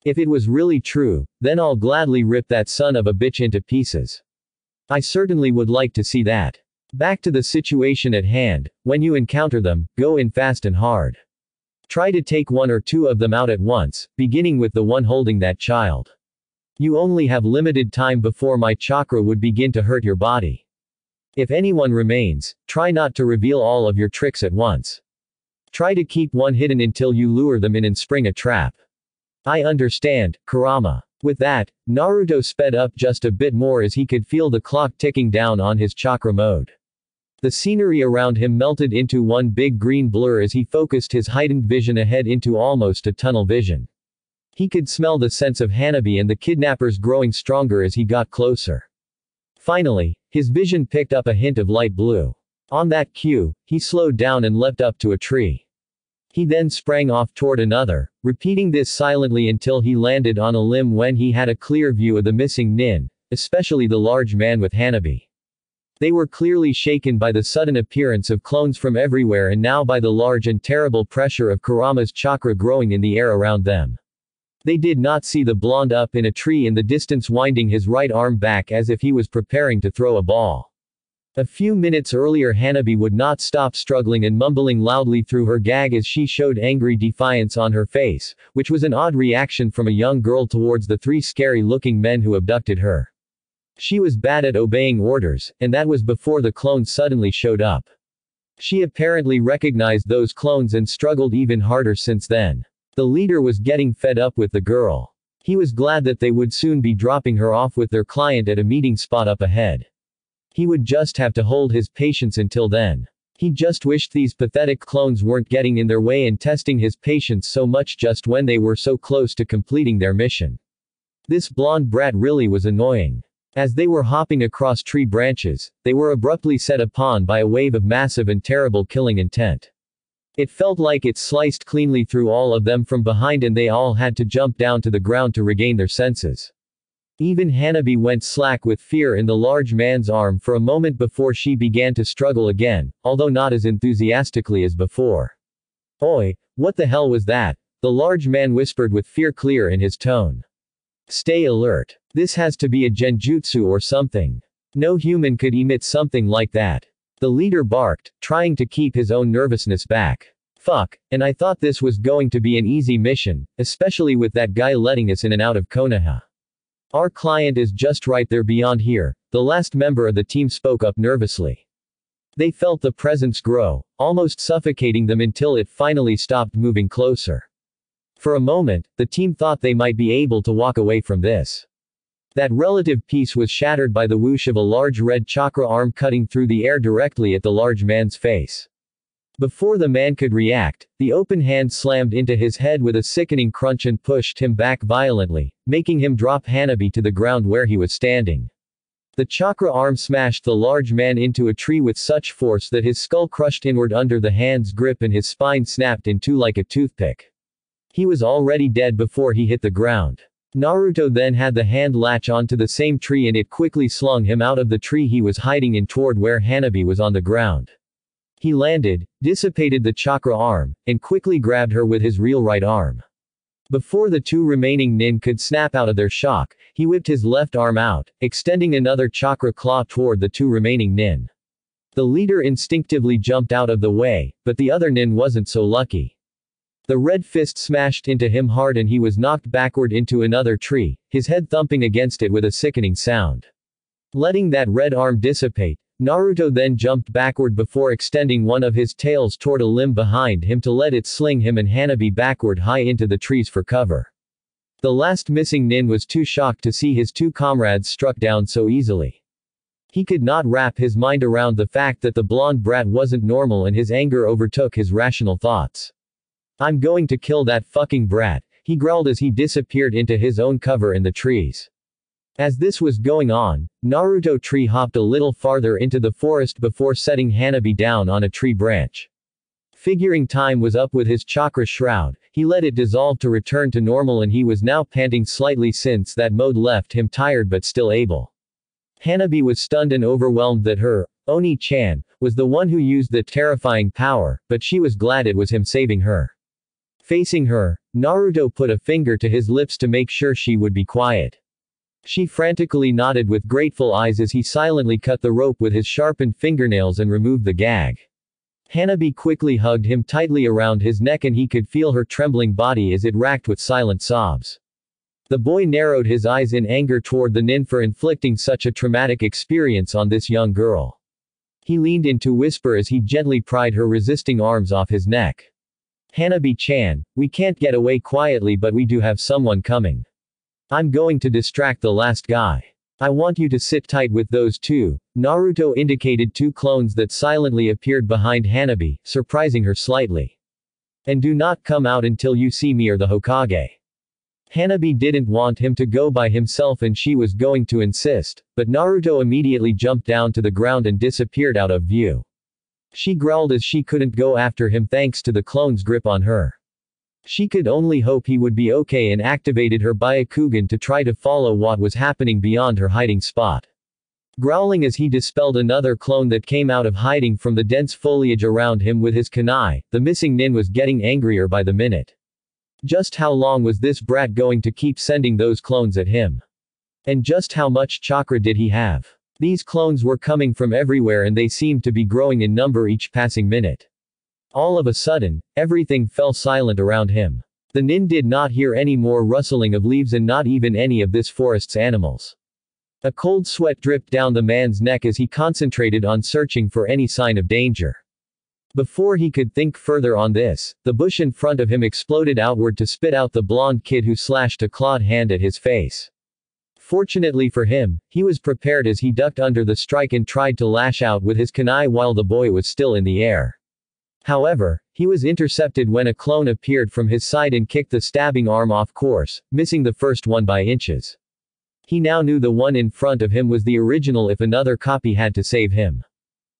If it was really true, then I'll gladly rip that son of a bitch into pieces. I certainly would like to see that. Back to the situation at hand, when you encounter them, go in fast and hard. Try to take one or two of them out at once, beginning with the one holding that child. You only have limited time before my chakra would begin to hurt your body. If anyone remains, try not to reveal all of your tricks at once. Try to keep one hidden until you lure them in and spring a trap. I understand, Kurama. With that, Naruto sped up just a bit more as he could feel the clock ticking down on his chakra mode. The scenery around him melted into one big green blur as he focused his heightened vision ahead into almost a tunnel vision. He could smell the sense of Hanabi and the kidnappers growing stronger as he got closer. Finally, his vision picked up a hint of light blue. On that cue, he slowed down and leapt up to a tree. He then sprang off toward another, repeating this silently until he landed on a limb when he had a clear view of the missing nin, especially the large man with Hanabi. They were clearly shaken by the sudden appearance of clones from everywhere and now by the large and terrible pressure of Kurama's chakra growing in the air around them. They did not see the blonde up in a tree in the distance winding his right arm back as if he was preparing to throw a ball. A few minutes earlier Hanabi would not stop struggling and mumbling loudly through her gag as she showed angry defiance on her face, which was an odd reaction from a young girl towards the three scary-looking men who abducted her. She was bad at obeying orders, and that was before the clones suddenly showed up. She apparently recognized those clones and struggled even harder since then. The leader was getting fed up with the girl. He was glad that they would soon be dropping her off with their client at a meeting spot up ahead. He would just have to hold his patience until then. He just wished these pathetic clones weren't getting in their way and testing his patience so much just when they were so close to completing their mission. This blonde brat really was annoying. As they were hopping across tree branches, they were abruptly set upon by a wave of massive and terrible killing intent. It felt like it sliced cleanly through all of them from behind and they all had to jump down to the ground to regain their senses. Even Hanabi went slack with fear in the large man's arm for a moment before she began to struggle again, although not as enthusiastically as before. Oi, what the hell was that? The large man whispered with fear clear in his tone. Stay alert. This has to be a genjutsu or something. No human could emit something like that. The leader barked, trying to keep his own nervousness back. Fuck, and I thought this was going to be an easy mission, especially with that guy letting us in and out of Konoha. Our client is just right there beyond here, the last member of the team spoke up nervously. They felt the presence grow, almost suffocating them until it finally stopped moving closer. For a moment, the team thought they might be able to walk away from this. That relative peace was shattered by the whoosh of a large red chakra arm cutting through the air directly at the large man's face. Before the man could react, the open hand slammed into his head with a sickening crunch and pushed him back violently, making him drop Hanabi to the ground where he was standing. The chakra arm smashed the large man into a tree with such force that his skull crushed inward under the hand's grip and his spine snapped in two like a toothpick. He was already dead before he hit the ground. Naruto then had the hand latch onto the same tree and it quickly slung him out of the tree he was hiding in toward where Hanabi was on the ground. He landed, dissipated the chakra arm, and quickly grabbed her with his real right arm. Before the two remaining nin could snap out of their shock, he whipped his left arm out, extending another chakra claw toward the two remaining nin. The leader instinctively jumped out of the way, but the other nin wasn't so lucky. The red fist smashed into him hard and he was knocked backward into another tree, his head thumping against it with a sickening sound. Letting that red arm dissipate, Naruto then jumped backward before extending one of his tails toward a limb behind him to let it sling him and Hanabi backward high into the trees for cover. The last missing nin was too shocked to see his two comrades struck down so easily. He could not wrap his mind around the fact that the blonde brat wasn't normal and his anger overtook his rational thoughts. "I'm going to kill that fucking brat," he growled as he disappeared into his own cover in the trees. As this was going on, Naruto tree hopped a little farther into the forest before setting Hanabi down on a tree branch. Figuring time was up with his chakra shroud, he let it dissolve to return to normal and he was now panting slightly since that mode left him tired but still able. Hanabi was stunned and overwhelmed that her, Oni-chan, was the one who used the terrifying power, but she was glad it was him saving her. Facing her, Naruto put a finger to his lips to make sure she would be quiet. She frantically nodded with grateful eyes as he silently cut the rope with his sharpened fingernails and removed the gag. Hanabi quickly hugged him tightly around his neck and he could feel her trembling body as it racked with silent sobs. The boy narrowed his eyes in anger toward the nin for inflicting such a traumatic experience on this young girl. He leaned in to whisper as he gently pried her resisting arms off his neck. "Hanabi-chan, we can't get away quietly but we do have someone coming. I'm going to distract the last guy. I want you to sit tight with those two." Naruto indicated two clones that silently appeared behind Hanabi, surprising her slightly. "And do not come out until you see me or the Hokage." Hanabi didn't want him to go by himself and she was going to insist, but Naruto immediately jumped down to the ground and disappeared out of view. She growled as she couldn't go after him thanks to the clone's grip on her. She could only hope he would be okay and activated her Byakugan to try to follow what was happening beyond her hiding spot. Growling as he dispelled another clone that came out of hiding from the dense foliage around him with his kunai, the missing nin was getting angrier by the minute. Just how long was this brat going to keep sending those clones at him? And just how much chakra did he have? These clones were coming from everywhere and they seemed to be growing in number each passing minute. All of a sudden, everything fell silent around him. The nin did not hear any more rustling of leaves and not even any of this forest's animals. A cold sweat dripped down the man's neck as he concentrated on searching for any sign of danger. Before he could think further on this, the bush in front of him exploded outward to spit out the blonde kid who slashed a clawed hand at his face. Fortunately for him, he was prepared as he ducked under the strike and tried to lash out with his kunai while the boy was still in the air. However, he was intercepted when a clone appeared from his side and kicked the stabbing arm off course, missing the first one by inches. He now knew the one in front of him was the original if another copy had to save him.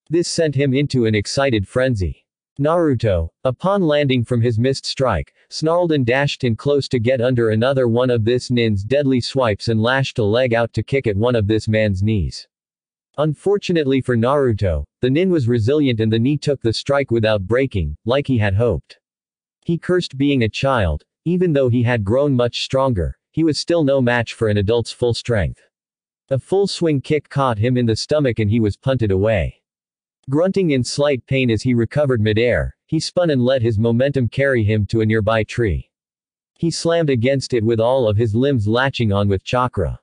This sent him into an excited frenzy. Naruto, upon landing from his missed strike, snarled and dashed in close to get under another one of this nin's deadly swipes and lashed a leg out to kick at one of this man's knees. Unfortunately for Naruto, the nin was resilient and the knee took the strike without breaking, like he had hoped. He cursed being a child. Even though he had grown much stronger, he was still no match for an adult's full strength. A full swing kick caught him in the stomach and he was punted away. Grunting in slight pain as he recovered midair, he spun and let his momentum carry him to a nearby tree. He slammed against it with all of his limbs latching on with chakra.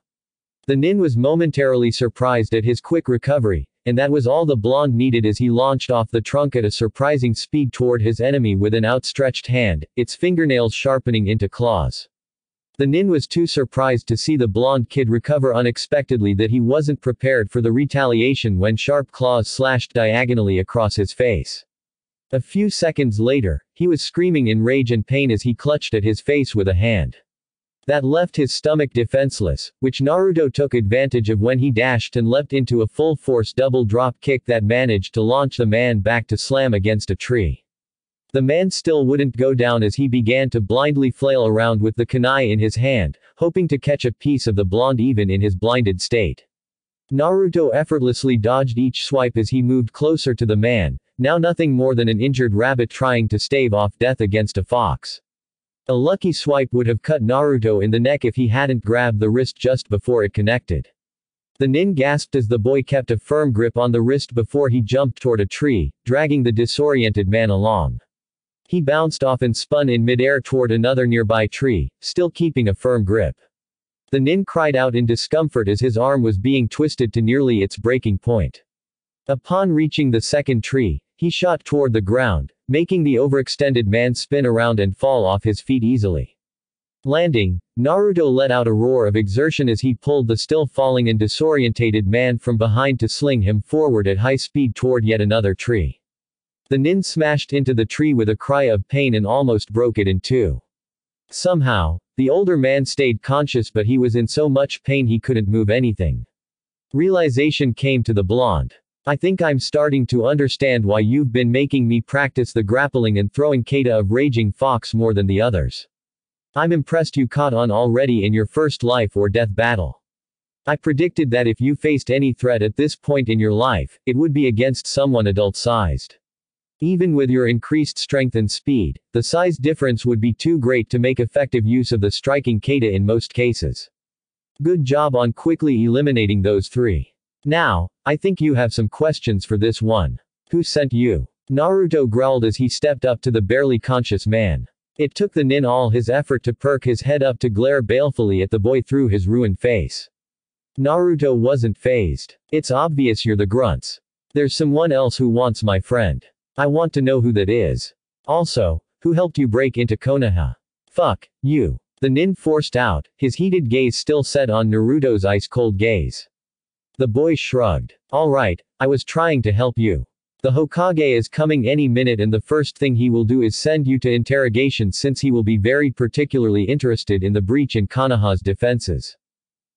The nin was momentarily surprised at his quick recovery, and that was all the blonde needed as he launched off the trunk at a surprising speed toward his enemy with an outstretched hand, its fingernails sharpening into claws. The nin was too surprised to see the blonde kid recover unexpectedly that he wasn't prepared for the retaliation when sharp claws slashed diagonally across his face. A few seconds later, he was screaming in rage and pain as he clutched at his face with a hand. That left his stomach defenseless, which Naruto took advantage of when he dashed and leapt into a full-force double drop kick that managed to launch the man back to slam against a tree. The man still wouldn't go down as he began to blindly flail around with the kunai in his hand, hoping to catch a piece of the blonde even in his blinded state. Naruto effortlessly dodged each swipe as he moved closer to the man, now nothing more than an injured rabbit trying to stave off death against a fox. A lucky swipe would have cut Naruto in the neck if he hadn't grabbed the wrist just before it connected. The nin gasped as the boy kept a firm grip on the wrist before he jumped toward a tree, dragging the disoriented man along. He bounced off and spun in midair toward another nearby tree, still keeping a firm grip. The nin cried out in discomfort as his arm was being twisted to nearly its breaking point. Upon reaching the second tree, he shot toward the ground, making the overextended man spin around and fall off his feet easily. Landing, Naruto let out a roar of exertion as he pulled the still falling and disorientated man from behind to sling him forward at high speed toward yet another tree. The nin smashed into the tree with a cry of pain and almost broke it in two. Somehow, the older man stayed conscious, but he was in so much pain he couldn't move anything. Realization came to the blonde. I think I'm starting to understand why you've been making me practice the grappling and throwing kata of Raging Fox more than the others. I'm impressed you caught on already in your first life or death battle. I predicted that if you faced any threat at this point in your life, it would be against someone adult-sized. Even with your increased strength and speed, the size difference would be too great to make effective use of the striking kata in most cases. Good job on quickly eliminating those three. Now, I think you have some questions for this one. Who sent you? Naruto growled as he stepped up to the barely conscious man. It took the nin all his effort to perk his head up to glare balefully at the boy through his ruined face. Naruto wasn't fazed. It's obvious you're the grunts. There's someone else who wants my friend. I want to know who that is. Also, who helped you break into Konoha? Fuck you. The nin forced out, his heated gaze still set on Naruto's ice-cold gaze. The boy shrugged. Alright, I was trying to help you. The Hokage is coming any minute and the first thing he will do is send you to interrogation since he will be very particularly interested in the breach in Konoha's defenses.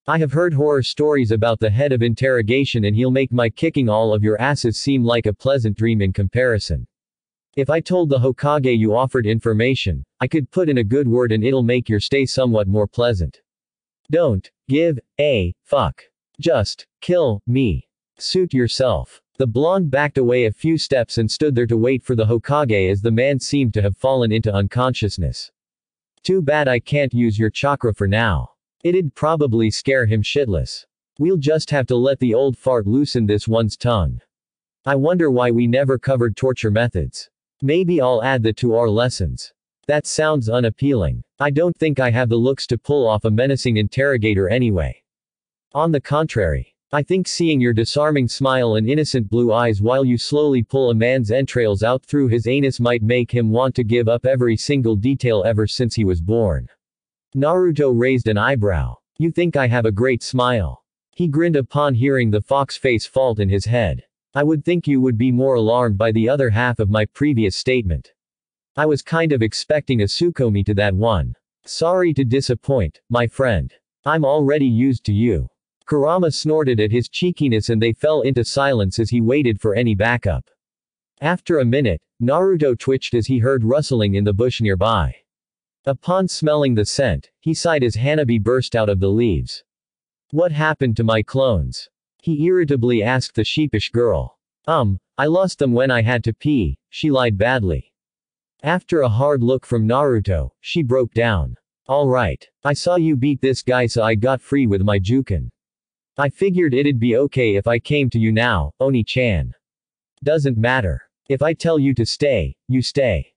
I have heard horror stories about the head of interrogation and he'll make my kicking all of your asses seem like a pleasant dream in comparison. If I told the Hokage you offered information, I could put in a good word and it'll make your stay somewhat more pleasant. Don't give a fuck. Just kill me. Suit yourself. The blonde backed away a few steps and stood there to wait for the Hokage as the man seemed to have fallen into unconsciousness. Too bad I can't use your chakra for now. It'd probably scare him shitless. We'll just have to let the old fart loosen this one's tongue. I wonder why we never covered torture methods. Maybe I'll add that to our lessons. That sounds unappealing. I don't think I have the looks to pull off a menacing interrogator anyway. On the contrary. I think seeing your disarming smile and innocent blue eyes while you slowly pull a man's entrails out through his anus might make him want to give up every single detail ever since he was born. Naruto raised an eyebrow. You think I have a great smile? He grinned upon hearing the fox face fault in his head. I would think you would be more alarmed by the other half of my previous statement. I was kind of expecting a Tsukuyomi to that one. Sorry to disappoint, my friend. I'm already used to you. Kurama snorted at his cheekiness and they fell into silence as he waited for any backup. After a minute, Naruto twitched as he heard rustling in the bush nearby. Upon smelling the scent, he sighed as Hanabi burst out of the leaves. What happened to my clones? He irritably asked the sheepish girl. I lost them when I had to pee, she lied badly. After a hard look from Naruto, she broke down. Alright. I saw you beat this guy so I got free with my juken. I figured it'd be okay if I came to you now, Oni-chan. Doesn't matter. If I tell you to stay, you stay.